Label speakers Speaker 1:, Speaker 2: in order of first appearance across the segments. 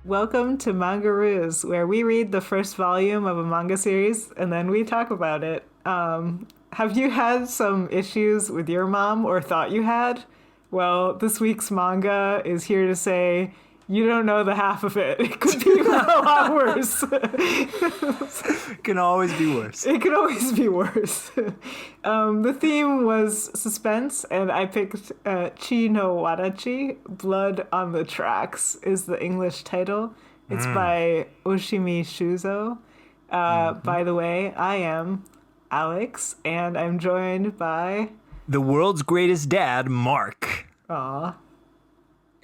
Speaker 1: Welcome to Mangaroos, where we read the first volume of a manga series and then we talk about it. Have you had some issues with your mom or thought you had? Well, this week's manga is here to say you don't know the half of it. It could be a lot worse.
Speaker 2: It can always be worse.
Speaker 1: It could always be worse. The theme was suspense, and I picked Chi no Wadachi, Blood on the Tracks is the English title. It's by Oshimi Shuzo. By the way, I am Alex, and I'm joined by...
Speaker 2: the world's greatest dad, Mark.
Speaker 1: Aw.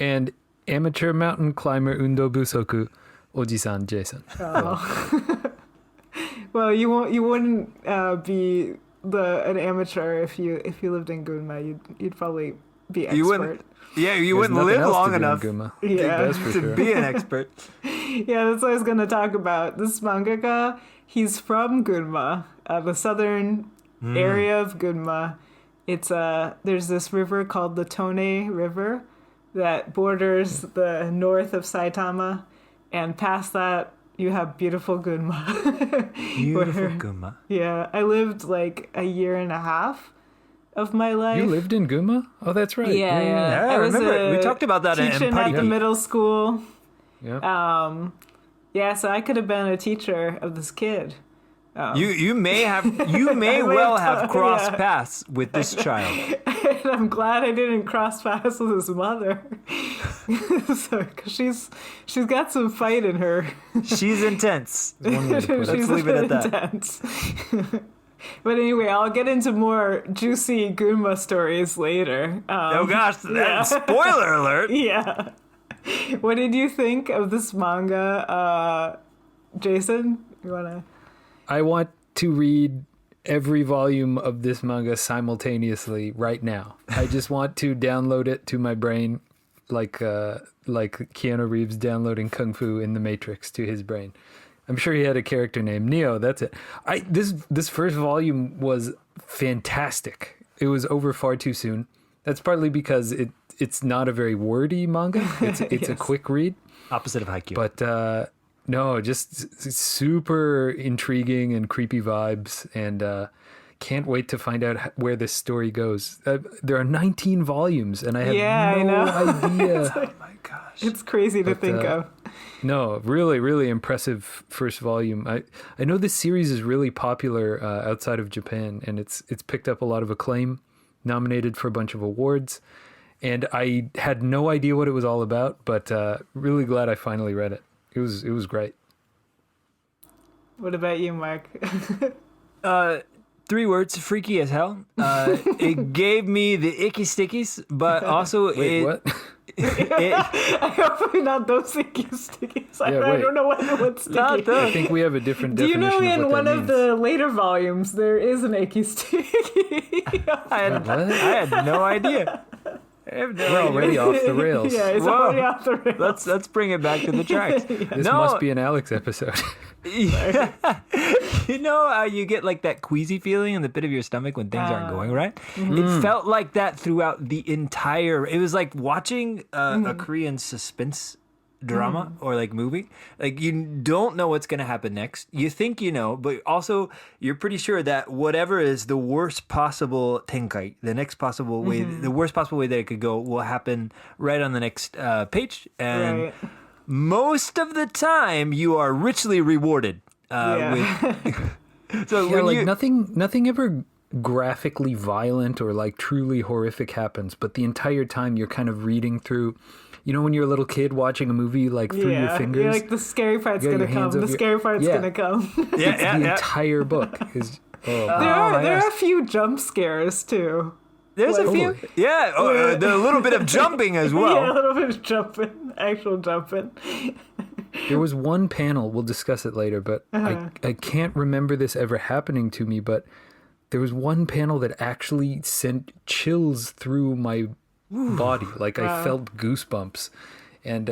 Speaker 3: And amateur mountain climber Undo Busoku, Oji-san Jason.
Speaker 1: Oh. Well, you wouldn't be an amateur if you lived in Gunma. You'd probably be expert.
Speaker 2: You wouldn't
Speaker 3: There's
Speaker 2: live
Speaker 3: nothing else
Speaker 2: long
Speaker 3: to do in
Speaker 2: enough
Speaker 3: Gunma.
Speaker 1: Yeah.
Speaker 3: That's for
Speaker 2: to
Speaker 3: sure.
Speaker 2: be an expert.
Speaker 1: Yeah, that's what I was going to talk about. This mangaka, he's from Gunma, the southern area of Gunma. It's there's this river called the Tone River that borders the north of Saitama, and past that you have beautiful Gunma.
Speaker 2: Beautiful Gunma.
Speaker 1: Yeah, I lived like a year and a half of my life.
Speaker 3: You lived in Gunma? Oh, that's right.
Speaker 1: Yeah.
Speaker 2: I
Speaker 1: was
Speaker 2: remember. We talked about that in
Speaker 1: teaching
Speaker 2: Party
Speaker 1: at the
Speaker 2: Pete.
Speaker 1: middle school.
Speaker 3: Yeah.
Speaker 1: Yeah, so I could have been a teacher of this kid.
Speaker 2: You may well have crossed paths with this child.
Speaker 1: And I'm glad I didn't cross paths with his mother. So, 'cause she's got some fight in her.
Speaker 2: She's intense.
Speaker 1: Let's
Speaker 2: leave it at that.
Speaker 1: Intense. But anyway, I'll get into more juicy Gunma stories later.
Speaker 2: Oh gosh, spoiler alert.
Speaker 1: Yeah. What did you think of this manga, Jason? You wanna?
Speaker 3: I want to read every volume of this manga simultaneously right now. I just want to download it to my brain like Keanu Reeves downloading Kung Fu in the Matrix to his brain. I'm sure he had a character named Neo. That's it. This first volume was fantastic. It was over far too soon. That's partly because it's not a very wordy manga. It's
Speaker 1: Yes.
Speaker 3: a quick read.
Speaker 2: Opposite of Haikyuu.
Speaker 3: But no, just super intriguing and creepy vibes, and can't wait to find out where this story goes. There are 19 volumes, and I have no idea.
Speaker 2: Oh my gosh.
Speaker 1: It's crazy to think of.
Speaker 3: No, really, really impressive first volume. I know this series is really popular outside of Japan, and it's picked up a lot of acclaim, nominated for a bunch of awards, and I had no idea what it was all about, but really glad I finally read it. It was great.
Speaker 1: What about you, Mark?
Speaker 2: 3 words: freaky as hell. It gave me the icky stickies, but also
Speaker 3: Wait, what?
Speaker 1: I hope not those sticky stickies. I don't know what's sticky.
Speaker 2: Not those.
Speaker 3: I think we have a different
Speaker 1: Do you
Speaker 3: definition
Speaker 1: know in
Speaker 3: of what
Speaker 1: one
Speaker 3: that
Speaker 1: of
Speaker 3: means.
Speaker 1: the later volumes there is an icky sticky?
Speaker 2: I had no idea.
Speaker 3: We're already off the rails.
Speaker 1: Yeah, it's
Speaker 2: Whoa.
Speaker 1: already off the rails.
Speaker 2: Let's bring it back to the tracks.
Speaker 3: This must be an Alex episode.
Speaker 2: You know how you get like that queasy feeling in the pit of your stomach when things aren't going right? It felt like that throughout the entire... It was like watching a Korean suspense drama or like movie. Like you don't know what's going to happen next. You think you know, but also you're pretty sure that whatever is the worst possible tenkai, the next possible way, the worst possible way that it could go will happen right on the next page. And...
Speaker 1: Right.
Speaker 2: most of the time, you are richly rewarded. So
Speaker 3: Yeah,
Speaker 2: when
Speaker 3: like
Speaker 2: you,
Speaker 3: nothing ever graphically violent or like truly horrific happens, but the entire time you're kind of reading through, you know, when you're a little kid watching a movie like through your fingers.
Speaker 1: You're like, the scary part's
Speaker 3: You got
Speaker 1: gonna
Speaker 3: your hands
Speaker 1: come. The
Speaker 3: over your-
Speaker 1: scary part's
Speaker 3: Yeah.
Speaker 1: gonna come.
Speaker 3: The entire book is. Oh,
Speaker 1: There are a few jump scares too.
Speaker 2: there's a few,
Speaker 3: Totally.
Speaker 2: the little bit of jumping as well.
Speaker 1: Yeah, a little bit of jumping, actual jumping.
Speaker 3: There was one panel, we'll discuss it later, but I can't remember this ever happening to me, but there was one panel that actually sent chills through my body. Like I felt goosebumps. And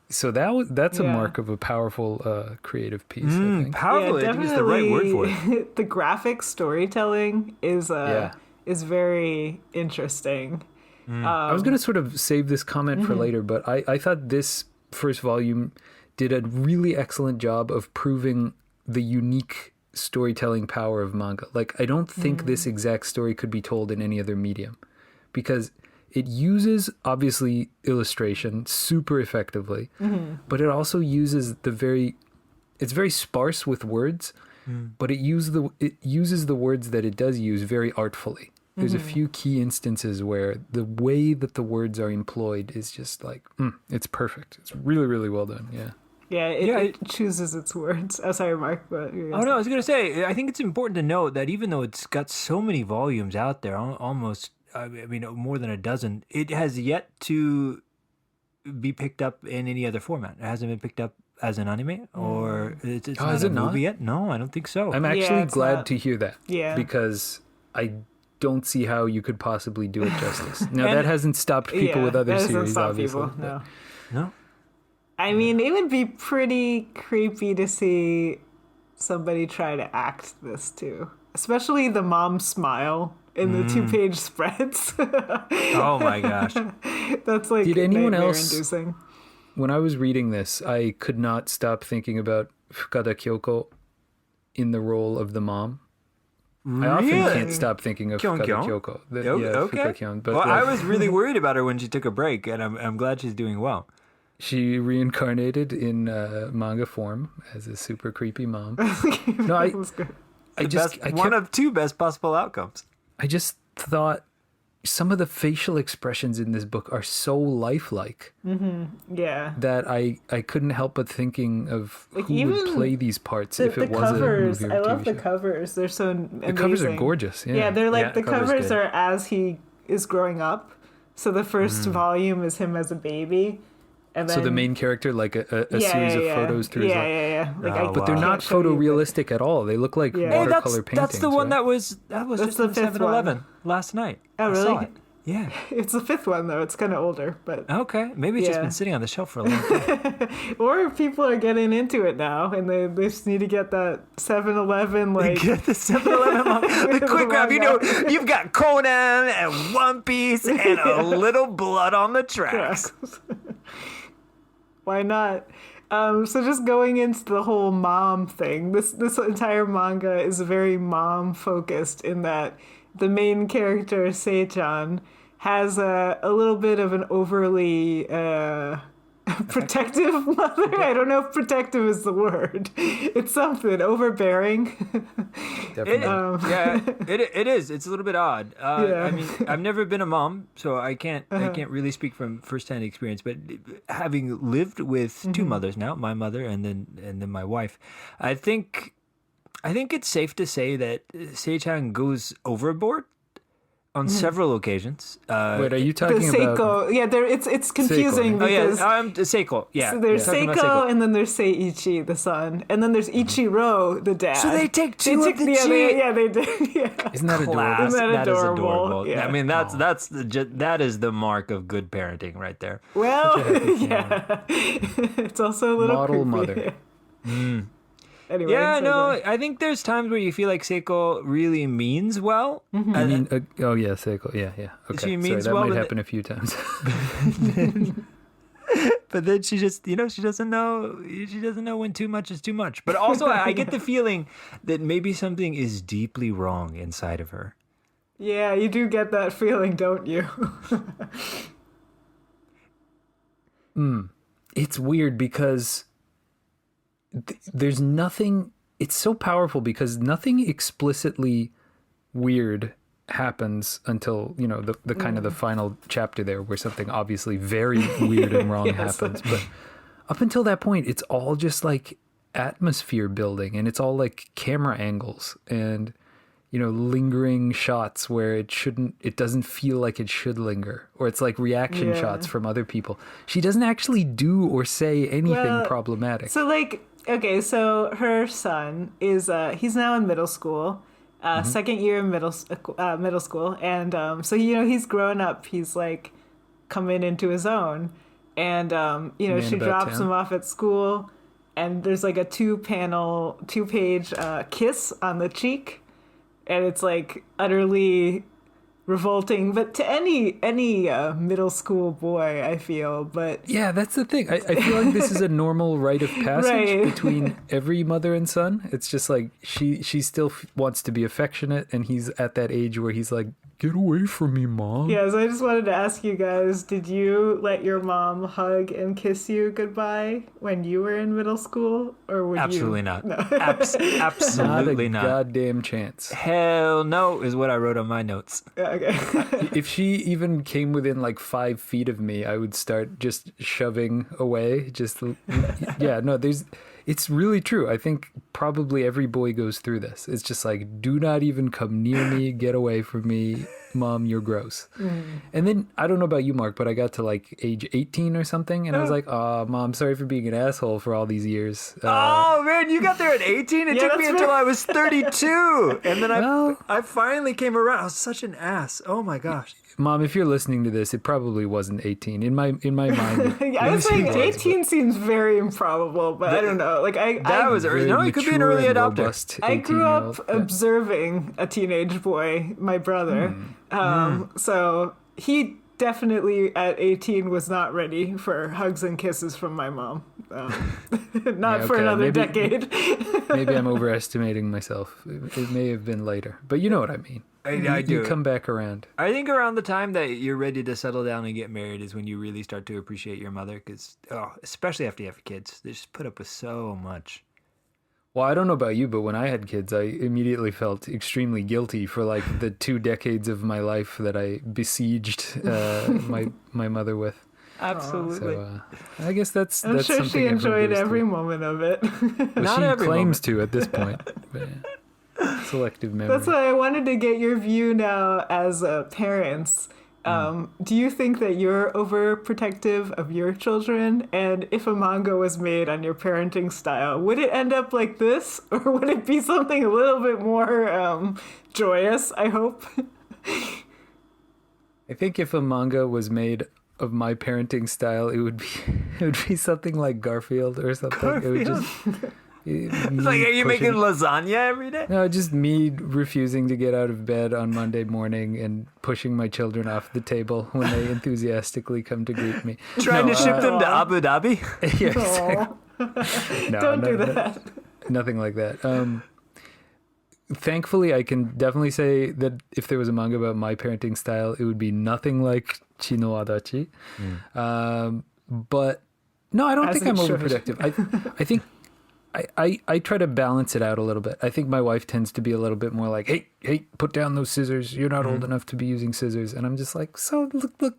Speaker 3: so that's a mark of a powerful creative piece, I think.
Speaker 2: Powerful, I think is the right word for it.
Speaker 1: The graphic storytelling is very interesting.
Speaker 3: I was going to sort of save this comment for later, but I thought this first volume did a really excellent job of proving the unique storytelling power of manga. Like, I don't think this exact story could be told in any other medium, because it uses, obviously, illustration super effectively, but it also uses it's very sparse with words, but it uses the words that it does use very artfully. There's a few key instances where the way that the words are employed is just like, it's perfect. It's really, really well done. Yeah.
Speaker 1: Yeah, it chooses its words. Oh, sorry, Mark. But
Speaker 2: oh, no, I was going to say, I think it's important to note that even though it's got so many volumes out there, almost, I mean, more than a dozen, it has yet to be picked up in any other format. It hasn't been picked up as an anime, or it's not a movie yet. No, I don't think so.
Speaker 3: I'm actually glad to hear that.
Speaker 1: Yeah.
Speaker 3: Because I don't see how you could possibly do it justice. Now, that hasn't stopped people with other series, obviously.
Speaker 1: No.
Speaker 2: No?
Speaker 1: I mean, it would be pretty creepy to see somebody try to act this too. Especially the mom smile in the 2-page spreads.
Speaker 2: Oh my gosh.
Speaker 1: That's like
Speaker 3: Did anyone else,
Speaker 1: inducing.
Speaker 3: When I was reading this, I could not stop thinking about Fukada Kyoko in the role of the mom. I often can't stop thinking of Fukada Kyoko.
Speaker 2: Okay. But I was really worried about her when she took a break, and I'm glad she's doing well.
Speaker 3: She reincarnated in manga form as a super creepy mom. No,
Speaker 2: One of two best possible outcomes.
Speaker 3: I just thought some of the facial expressions in this book are so lifelike.
Speaker 1: Yeah.
Speaker 3: That I couldn't help but thinking of
Speaker 1: like,
Speaker 3: who would play these parts if it was
Speaker 1: covers,
Speaker 3: a movie or
Speaker 1: I love
Speaker 3: TV
Speaker 1: the covers. They're so amazing.
Speaker 3: The covers are gorgeous.
Speaker 1: Yeah, they're like the covers are as he is growing up. So the first volume is him as a baby. And then,
Speaker 3: so the main character, like a series of photos through his life.
Speaker 1: Yeah. Like,
Speaker 3: but they're not photorealistic at all. They look like watercolor paintings.
Speaker 2: That's the one that was just in 7-Eleven last night.
Speaker 1: Oh, really?
Speaker 2: I saw it. Yeah.
Speaker 1: It's the 5th one, though. It's kind of older. But
Speaker 2: okay. Maybe it's just been sitting on the shelf for a long time.
Speaker 1: Or people are getting into it now, and they just need to get that 7-Eleven, like...
Speaker 2: Get the 7-Eleven the quick grab. You know, you've got Conan and One Piece and a little blood on the tracks.
Speaker 1: Why not? So just going into the whole mom thing, this entire manga is very mom focused in that the main character Sei-chan has a little bit of an overly protective mother. I don't know if protective is the word. It's something overbearing.
Speaker 3: Definitely.
Speaker 2: It is. It's a little bit odd. I mean, I've never been a mom, so I can't really speak from firsthand experience. But having lived with two mothers now, my mother and then my wife, I think it's safe to say that Sei-chan goes overboard on several occasions.
Speaker 3: Wait, are you talking about...
Speaker 1: Seiko? Yeah, it's confusing because...
Speaker 2: Seiko, yeah.
Speaker 1: So there's Seiko, and then there's Seiichi, the son. And then there's Ichiro, the dad.
Speaker 2: So they take two of the
Speaker 1: other. Yeah, they do. Yeah.
Speaker 3: Isn't that adorable?
Speaker 1: Isn't that adorable?
Speaker 2: Yeah. I mean, that is the mark of good parenting right there.
Speaker 1: Well, yeah. It's also a little
Speaker 3: model
Speaker 1: creepy.
Speaker 3: mother.
Speaker 1: Anyway,
Speaker 2: I think there's times where you feel like Seiko really means well.
Speaker 3: I mean, Seiko, yeah. Okay,
Speaker 2: she means
Speaker 3: that
Speaker 2: well,
Speaker 3: might happen a few times.
Speaker 2: But then she just, she doesn't know when too much is too much. But also, I get the feeling that maybe something is deeply wrong inside of her.
Speaker 1: Yeah, you do get that feeling, don't you?
Speaker 3: It's weird because there's nothing... It's so powerful because nothing explicitly weird happens until, the kind of the final chapter there where something obviously very weird and wrong happens. But up until that point, it's all just like atmosphere building, and it's all like camera angles and, lingering shots where it doesn't feel like it should linger, or it's like reaction shots from other people. She doesn't actually do or say anything problematic.
Speaker 1: So okay, so her son is, he's now in middle school. Second year in middle school, and so he's grown up. He's like coming into his own, and she drops him off at school, and there's like a 2-page kiss on the cheek, and it's like utterly revolting, but to any middle school boy, I feel. But
Speaker 3: yeah, that's the thing. I feel like this is a normal rite of passage
Speaker 1: Right.
Speaker 3: between every mother and son. It's just like she still wants to be affectionate, and he's at that age where he's like, "Get away from me, mom."
Speaker 1: yeah, so I just wanted to ask you guys, did you let your mom hug and kiss you goodbye when you were in middle school? Or would
Speaker 2: Absolutely
Speaker 1: you?
Speaker 2: not.
Speaker 1: No.
Speaker 2: Absolutely
Speaker 3: Not a
Speaker 2: not.
Speaker 3: goddamn chance.
Speaker 2: Hell no is what I wrote on my notes.
Speaker 1: Okay.
Speaker 3: If she even came within like 5 feet of me, I would start just shoving away. Yeah, no, it's really true. I think probably every boy goes through this. It's just like, do not even come near me. Get away from me. Mom, you're gross. And then, I don't know about you, Mark, but I got to like age 18 or something. And I was like, oh, Mom, sorry for being an asshole for all these years.
Speaker 2: Oh man, you got there at 18? It
Speaker 1: Yeah,
Speaker 2: took me
Speaker 1: that's
Speaker 2: until
Speaker 1: right.
Speaker 2: I was 32. And then
Speaker 3: Well-
Speaker 2: I finally came around. I was such an ass. Oh my gosh.
Speaker 3: Mom, if you're listening to this, it probably wasn't 18. In my mind,
Speaker 1: I was saying
Speaker 3: was,
Speaker 1: 18 seems very improbable, but I don't know. Like
Speaker 2: That was early.
Speaker 3: very
Speaker 2: No, you could be an
Speaker 3: mature
Speaker 2: early
Speaker 3: and
Speaker 2: adopter.
Speaker 3: robust
Speaker 1: I grew up
Speaker 3: 18-year-old. Yeah.
Speaker 1: observing a teenage boy, my brother. So he definitely at 18 was not ready for hugs and kisses from my mom. Not
Speaker 3: Yeah,
Speaker 1: for
Speaker 3: okay,
Speaker 1: another
Speaker 3: maybe-
Speaker 1: decade.
Speaker 3: Maybe I'm overestimating myself. It may have been later, but you know what I mean.
Speaker 2: I
Speaker 3: You
Speaker 2: do.
Speaker 3: come back around.
Speaker 2: I think around the time that you're ready to settle down and get married is when you really start to appreciate your mother. Because, especially after you have kids, they just put up with so much.
Speaker 3: Well, I don't know about you, but when I had kids, I immediately felt extremely guilty for like the 2 decades of my life that I besieged my mother with.
Speaker 1: Absolutely.
Speaker 3: So I guess that's
Speaker 1: I'm sure
Speaker 3: something
Speaker 1: she
Speaker 3: everyone
Speaker 1: enjoyed
Speaker 3: goes
Speaker 1: every
Speaker 3: through.
Speaker 1: moment of it.
Speaker 3: Well,
Speaker 2: Not
Speaker 3: she
Speaker 2: every
Speaker 3: claims
Speaker 2: moment.
Speaker 3: to at this point. But, yeah. Selective memory.
Speaker 1: That's why I wanted to get your view now as parents. Do you think that you're overprotective of your children? And if a manga was made on your parenting style, would it end up like this? Or would it be something a little bit more joyous, I hope?
Speaker 3: I think if a manga was made of my parenting style, it would be something like Garfield or something. It would just
Speaker 2: It's like, are you making lasagna every day?
Speaker 3: No, just me refusing to get out of bed on Monday morning and pushing my children off the table when they enthusiastically come to greet me.
Speaker 2: Trying
Speaker 3: No,
Speaker 2: to ship them to Abu Dhabi?
Speaker 3: yeah,
Speaker 1: Aw,
Speaker 3: no,
Speaker 1: don't
Speaker 3: no,
Speaker 1: do
Speaker 3: no,
Speaker 1: that.
Speaker 3: nothing like that. Thankfully, I can definitely say that if there was a manga about my parenting style, it would be nothing like Chino Adachi. But no, I don't
Speaker 1: As
Speaker 3: think I'm
Speaker 1: it should.
Speaker 3: overprotective. I think I try to balance it out a little bit. I think my wife tends to be a little bit more like, hey, put down those scissors. You're not old enough to be using scissors. And I'm just like, so look,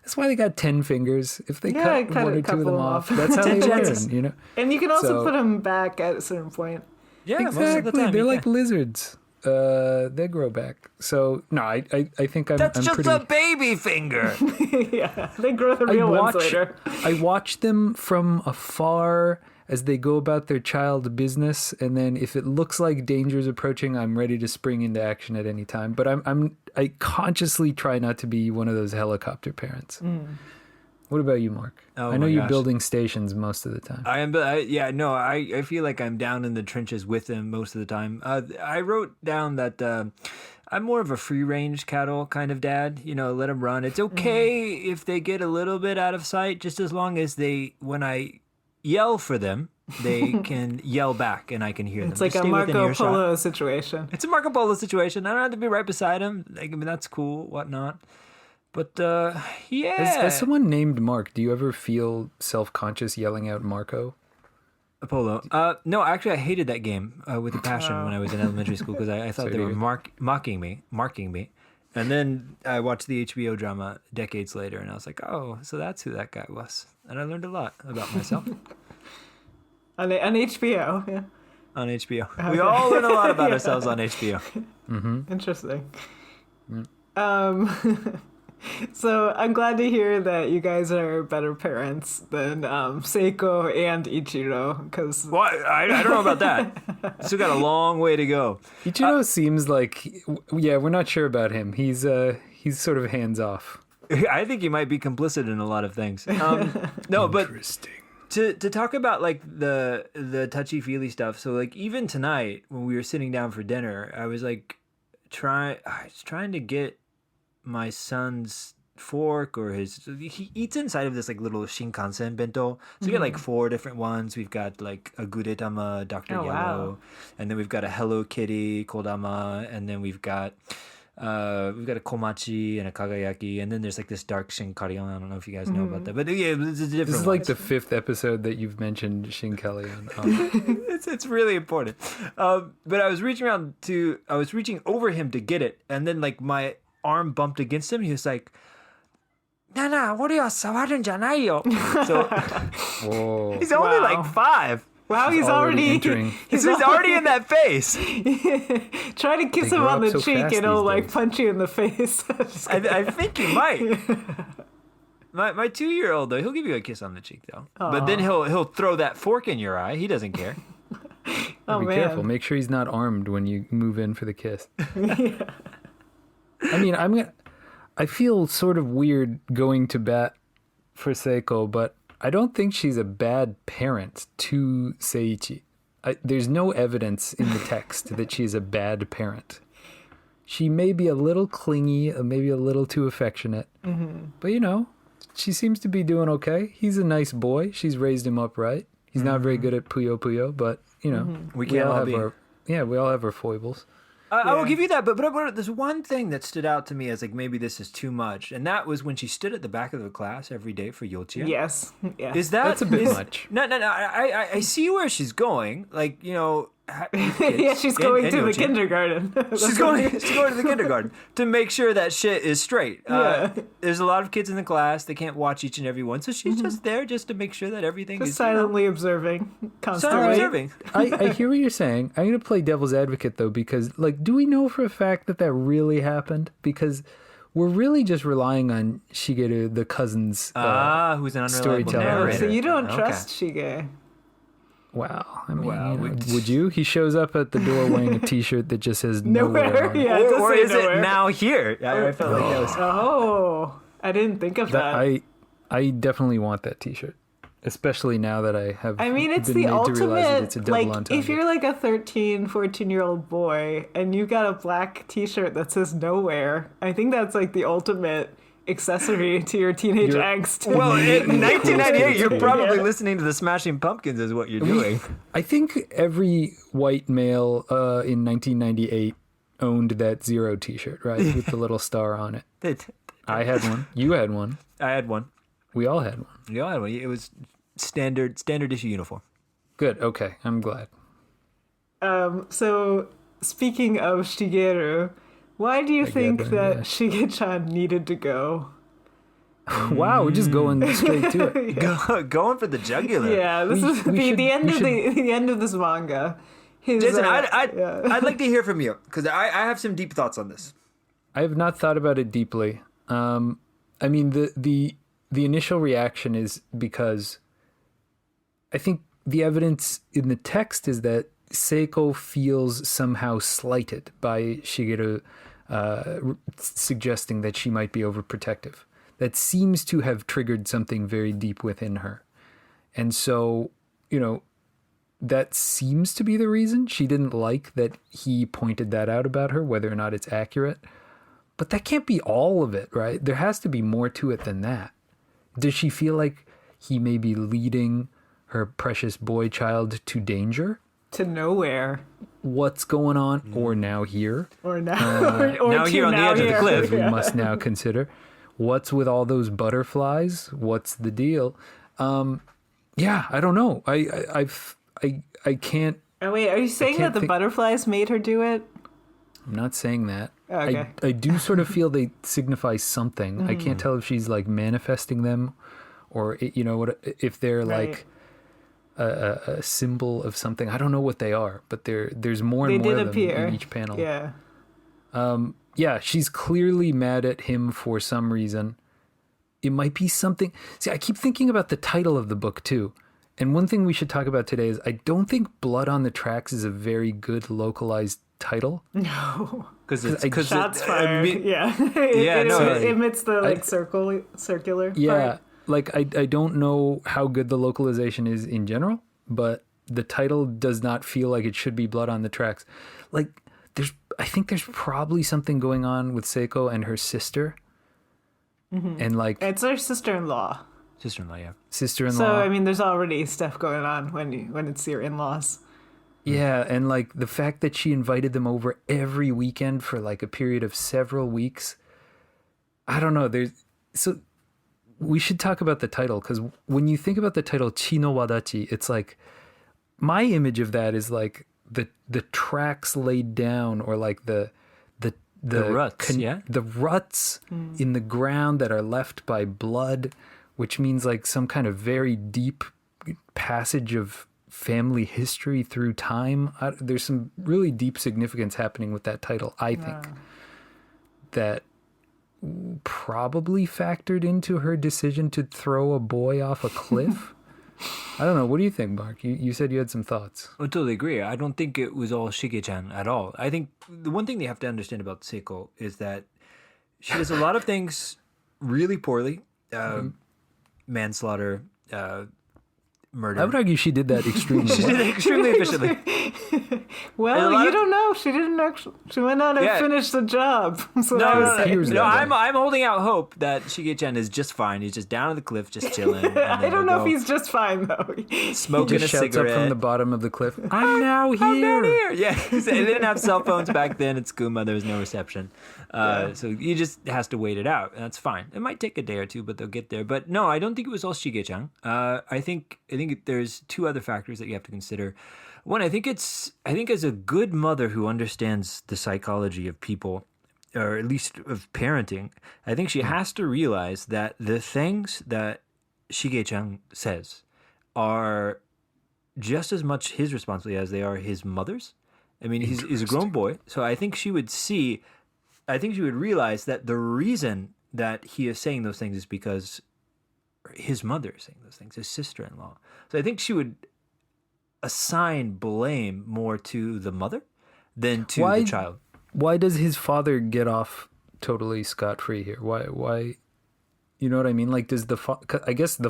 Speaker 3: that's why they got 10 fingers. If they
Speaker 1: Yeah,
Speaker 3: cut
Speaker 1: cut
Speaker 3: one
Speaker 1: a
Speaker 3: or two of
Speaker 1: couple
Speaker 3: them
Speaker 1: off.
Speaker 3: off, that's how they
Speaker 2: Chances.
Speaker 3: learn, you know?
Speaker 1: And you can also
Speaker 3: So-
Speaker 1: put them back at a certain point.
Speaker 2: Yeah, most of
Speaker 3: Exactly.
Speaker 2: the time.
Speaker 3: They're
Speaker 2: you
Speaker 3: like
Speaker 2: can.
Speaker 3: lizards. They grow back. So no, I think I'm
Speaker 2: That's
Speaker 3: I'm
Speaker 2: just
Speaker 3: pretty.
Speaker 2: a baby finger.
Speaker 1: Yeah, they grow the real ones later.
Speaker 3: I watch them from afar as they go about their child business, and then if it looks like danger is approaching, I'm ready to spring into action at any time. But I consciously try not to be one of those helicopter parents. What about you, Mark?
Speaker 2: Oh
Speaker 3: I know
Speaker 2: my
Speaker 3: you're
Speaker 2: gosh.
Speaker 3: building stations most of the time.
Speaker 2: I feel like I'm down in the trenches with them most of the time. I wrote down that I'm more of a free range cattle kind of dad. You know, let them run. It's okay if they get a little bit out of sight, just as long as when I yell for them, they can yell back and I can hear them.
Speaker 1: It's like
Speaker 2: Just
Speaker 1: a
Speaker 2: stay within
Speaker 1: Marco
Speaker 2: earshot.
Speaker 1: Polo situation.
Speaker 2: It's a Marco Polo situation. I don't have to be right beside him. Like, I mean, that's cool, whatnot. But yeah.
Speaker 3: As someone named Mark, do you ever feel self-conscious yelling out Marco?
Speaker 2: Apollo. No, actually, I hated that game with a passion when I was in elementary school because I thought
Speaker 3: So
Speaker 2: they were
Speaker 3: you-
Speaker 2: marking me. And then I watched the HBO drama decades later, and I was like, oh, so that's who that guy was. And I learned a lot about myself
Speaker 1: On HBO, yeah.
Speaker 2: on HBO. We all learn a lot about
Speaker 1: Yeah.
Speaker 2: ourselves on HBO.
Speaker 1: Interesting. So I'm glad to hear that you guys are better parents than Seiko and Ichiro, because
Speaker 2: Well, I don't know about that. Still got a long way to go.
Speaker 3: Ichiro seems like, yeah, we're not sure about him. He's sort of hands off.
Speaker 2: I think you might be complicit in a lot of things. No, but
Speaker 3: Interesting.
Speaker 2: to talk about like the touchy feely stuff. So like even tonight when we were sitting down for dinner, I was like trying to get my son's fork or he eats inside of this like little Shinkansen bento. So we got like 4 different ones. We've got like a Gudetama, Dr. Yellow,
Speaker 1: wow.
Speaker 2: and then we've got a Hello Kitty, Kodama, and then we've got a komachi and a kagayaki, and then there's like this dark shinkaryon. I don't know if you guys know about that, but yeah, it's a different.
Speaker 3: This is like the 5th episode that you've mentioned Shinkaryon.
Speaker 2: It's really important. But I was reaching over him to get it, and then like my arm bumped against him. He was like, "Nana, what are you sawarun janai yo?" So
Speaker 3: Whoa.
Speaker 2: he's only
Speaker 1: Wow.
Speaker 2: like 5.
Speaker 1: Wow, he's already
Speaker 3: entering.
Speaker 2: He's already in that face.
Speaker 1: Try to kiss
Speaker 3: They
Speaker 1: him
Speaker 3: grow
Speaker 1: on
Speaker 3: up
Speaker 1: the
Speaker 3: so
Speaker 1: cheek
Speaker 3: fast
Speaker 1: and he'll
Speaker 3: these
Speaker 1: like
Speaker 3: days.
Speaker 1: punch you in the face.
Speaker 2: I think he might. My 2-year-old though, he'll give you a kiss on the cheek though. But then he'll throw that fork in your eye. He doesn't care.
Speaker 1: Oh,
Speaker 3: Be
Speaker 1: man.
Speaker 3: careful. Make sure he's not armed when you move in for the kiss. I mean, I feel sort of weird going to bat for Seiko, but I don't think she's a bad parent to Seiichi. There's no evidence in the text that she's a bad parent. She may be a little clingy, maybe a little too affectionate, but you know, she seems to be doing okay. He's a nice boy. She's raised him up right. He's not very good at Puyo Puyo, but you know,
Speaker 2: We can't all be.
Speaker 3: we all have our foibles.
Speaker 2: I will give you that, but there's one thing that stood out to me as like maybe this is too much, and that was when she stood at the back of the class every day for Yochia.
Speaker 1: Yes. Yeah.
Speaker 2: That's
Speaker 3: a bit much.
Speaker 2: No. I see where she's going. Like you know,
Speaker 1: Yeah, she's going to the kindergarten.
Speaker 2: She's going to the kindergarten to make sure that shit is straight.
Speaker 1: Yeah.
Speaker 2: There's a lot of kids in the class. They can't watch each and every one, so she's just there just to make sure that everything
Speaker 1: Just
Speaker 2: is
Speaker 1: silently observing constantly.
Speaker 2: silently observing.
Speaker 3: I hear what you're saying. I'm going to play devil's advocate, though, because, like, do we know for a fact that really happened? Because we're really just relying on Shigeru, the cousin's
Speaker 2: Who's an unreliable
Speaker 3: storyteller.
Speaker 2: narrator.
Speaker 1: So you don't
Speaker 2: Okay.
Speaker 1: trust Shige.
Speaker 3: Wow. I mean,
Speaker 2: Wow,
Speaker 3: you know,
Speaker 2: which-
Speaker 3: would you? He shows up at the door wearing a T-shirt that just says nowhere.
Speaker 1: Nowhere.
Speaker 3: on it.
Speaker 1: Yeah, it does
Speaker 2: Or
Speaker 1: say
Speaker 2: is
Speaker 1: nowhere.
Speaker 2: it now here? I felt like that was.
Speaker 1: Oh, I didn't think of that.
Speaker 3: I definitely want that T-shirt, especially now that I have.
Speaker 1: I mean, it's
Speaker 3: been
Speaker 1: the
Speaker 3: made to realize that it's a
Speaker 1: ultimate,
Speaker 3: double
Speaker 1: like,
Speaker 3: entendre.
Speaker 1: if you're like a 13, 14-year-old boy and you got a black t-shirt that says nowhere, I think that's like the ultimate accessory to your teenage
Speaker 3: You're-
Speaker 1: angst.
Speaker 2: Well, in 1998, you're
Speaker 3: Yeah.
Speaker 2: probably listening to the Smashing Pumpkins, is what you're doing.
Speaker 3: I think every white male in 1998 owned that Zero T-shirt, right, with the little star on it. I had one. You had one.
Speaker 2: I had one.
Speaker 3: We all had one.
Speaker 2: You had one. It was standard issue uniform.
Speaker 3: Good. Okay. I'm glad.
Speaker 1: So, speaking of Shigeru, why do you think
Speaker 3: Shigeru,
Speaker 1: that
Speaker 3: yeah.
Speaker 1: Shige-chan needed to go?
Speaker 3: Wow, we're just going straight to it.
Speaker 2: Going for the jugular.
Speaker 1: Yeah, this is the end
Speaker 3: we
Speaker 1: of the end of this manga. His,
Speaker 2: Jason,
Speaker 1: yeah.
Speaker 2: I'd like to hear from you because I have some deep thoughts on this.
Speaker 3: I have not thought about it deeply. I mean, the initial reaction is because I think the evidence in the text is that Seiko feels somehow slighted by Shigeru suggesting that she might be overprotective. That seems to have triggered something very deep within her. And so, you know, that seems to be the reason. She didn't like that he pointed that out about her, whether or not it's accurate. But that can't be all of it, right? There has to be more to it than that. Does she feel like he may be leading her precious boy child to danger?
Speaker 1: To nowhere.
Speaker 3: What's going on? Or now here?
Speaker 1: Or now. or
Speaker 2: now
Speaker 1: to
Speaker 2: here on the
Speaker 1: now
Speaker 2: edge of the
Speaker 1: here.
Speaker 2: cliff.
Speaker 3: We
Speaker 1: Yeah.
Speaker 3: must now consider. What's with all those butterflies? What's the deal? Yeah, I don't know. I can't.
Speaker 1: Oh, wait, are you saying
Speaker 3: can't
Speaker 1: that the
Speaker 3: think-
Speaker 1: butterflies made her do it?
Speaker 3: I'm not saying that.
Speaker 1: Okay.
Speaker 3: I do sort of feel they signify something. I can't tell if she's like manifesting them, or you know what, if they're like a symbol of something. I don't know what they are, but there's more and
Speaker 1: They
Speaker 3: more
Speaker 1: did
Speaker 3: of them
Speaker 1: appear.
Speaker 3: in each panel.
Speaker 1: Yeah.
Speaker 3: Yeah, she's clearly mad at him for some reason. It might be something. See, I keep thinking about the title of the book too. And one thing we should talk about today is I don't think Blood on the Tracks is a very good localized title.
Speaker 1: No.
Speaker 2: Because
Speaker 1: Shots fired. Yeah.
Speaker 2: Yeah,
Speaker 1: it emits the like circular
Speaker 3: Yeah,
Speaker 1: part.
Speaker 3: like I don't know how good the localization is in general, but the title does not feel like it should be Blood on the Tracks. Like I think there's probably something going on with Seiko and her sister and like
Speaker 1: It's her sister-in-law.
Speaker 2: Sister-in-law, yeah.
Speaker 3: sister-in-law.
Speaker 1: So I mean, there's already stuff going on when it's your in-laws.
Speaker 3: Yeah, and like the fact that she invited them over every weekend for like a period of several weeks. I don't know. So we should talk about the title, because when you think about the title Chi no Wadachi, it's like my image of that is like the tracks laid down, or like the
Speaker 2: ruts,
Speaker 3: the ruts in the ground that are left by blood, which means like some kind of very deep passage of family history through time. There's some really deep significance happening with that title, I think, that probably factored into her decision to throw a boy off a cliff. I don't know. What do you think, Mark? You said you had some thoughts.
Speaker 2: I totally agree. I don't think it was all Shige-chan at all. I think the one thing they have to understand about Seiko is that she does a lot of things really poorly. Manslaughter, murder.
Speaker 3: I would argue she did that extremely
Speaker 2: She
Speaker 3: well.
Speaker 2: did it extremely efficiently.
Speaker 1: Well, you don't know. She didn't actually. She went on and finished the job. So
Speaker 2: No, I'm holding out hope that Shige-chan is just fine. He's just down at the cliff, just chilling.
Speaker 1: I don't know if he's just fine though.
Speaker 2: smoking
Speaker 3: Just
Speaker 2: a
Speaker 3: shouts
Speaker 2: cigarette.
Speaker 3: up from the bottom of the cliff. I'm now here.
Speaker 2: I'm down here. Yeah, they didn't have cell phones back then. It's Gunma. There was no reception, so he just has to wait it out, and that's fine. It might take a day or two, but they'll get there. But no, I don't think it was all Shige-chan. I think there's two other factors that you have to consider. One, I think as a good mother who understands the psychology of people, or at least of parenting, I think she has to realize that the things that Shige-chan says are just as much his responsibility as they are his mother's. I mean, he's a grown boy, so I think she would realize that the reason that he is saying those things is because his mother is saying those things, his sister-in-law. So I think she would assign blame more to the mother than to the child.
Speaker 3: Why does his father get off totally scot-free here? Why? You know what I mean? Like, does I guess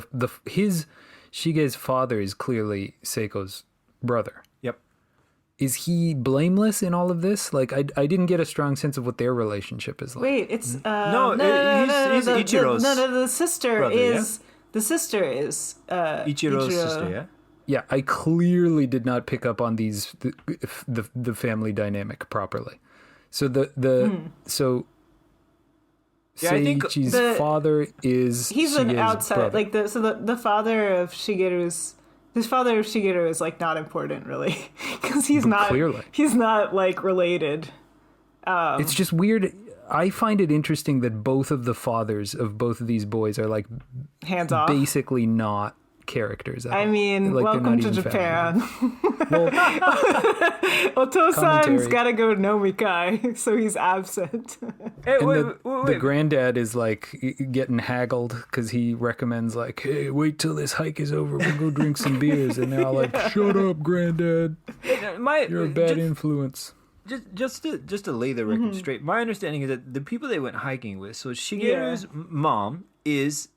Speaker 3: his Shige's father is clearly Seiko's brother.
Speaker 2: Yep.
Speaker 3: Is he blameless in all of this? Like, I didn't get a strong sense of what their relationship is like.
Speaker 1: Wait, it's
Speaker 2: he's Ichiro's
Speaker 1: the sister
Speaker 2: brother,
Speaker 1: is the sister is
Speaker 2: Ichiro's sister, yeah?
Speaker 3: Yeah, I clearly did not pick up on the family dynamic properly. So so
Speaker 2: Yeah, I think
Speaker 3: Seiichi's father is
Speaker 1: he's
Speaker 3: Shige's
Speaker 1: an outside
Speaker 3: brother.
Speaker 1: like the father of Shigeru's. His father of Shigeru is like not important really because he's not like related.
Speaker 3: It's just weird. I find it interesting that both of the fathers of both of these boys are like
Speaker 1: Hands off.
Speaker 3: basically not characters.
Speaker 1: I mean,
Speaker 3: like,
Speaker 1: welcome to Japan. Oto-san's gotta go nomikai, so he's absent.
Speaker 2: Hey,
Speaker 3: The granddad is like getting haggled because he recommends like, hey, wait till this hike is over. We'll go drink some beers. And they're all like, shut up, granddad. You're a bad influence.
Speaker 2: Just to lay the record straight, my understanding is that the people they went hiking with, so Shigeru's mom is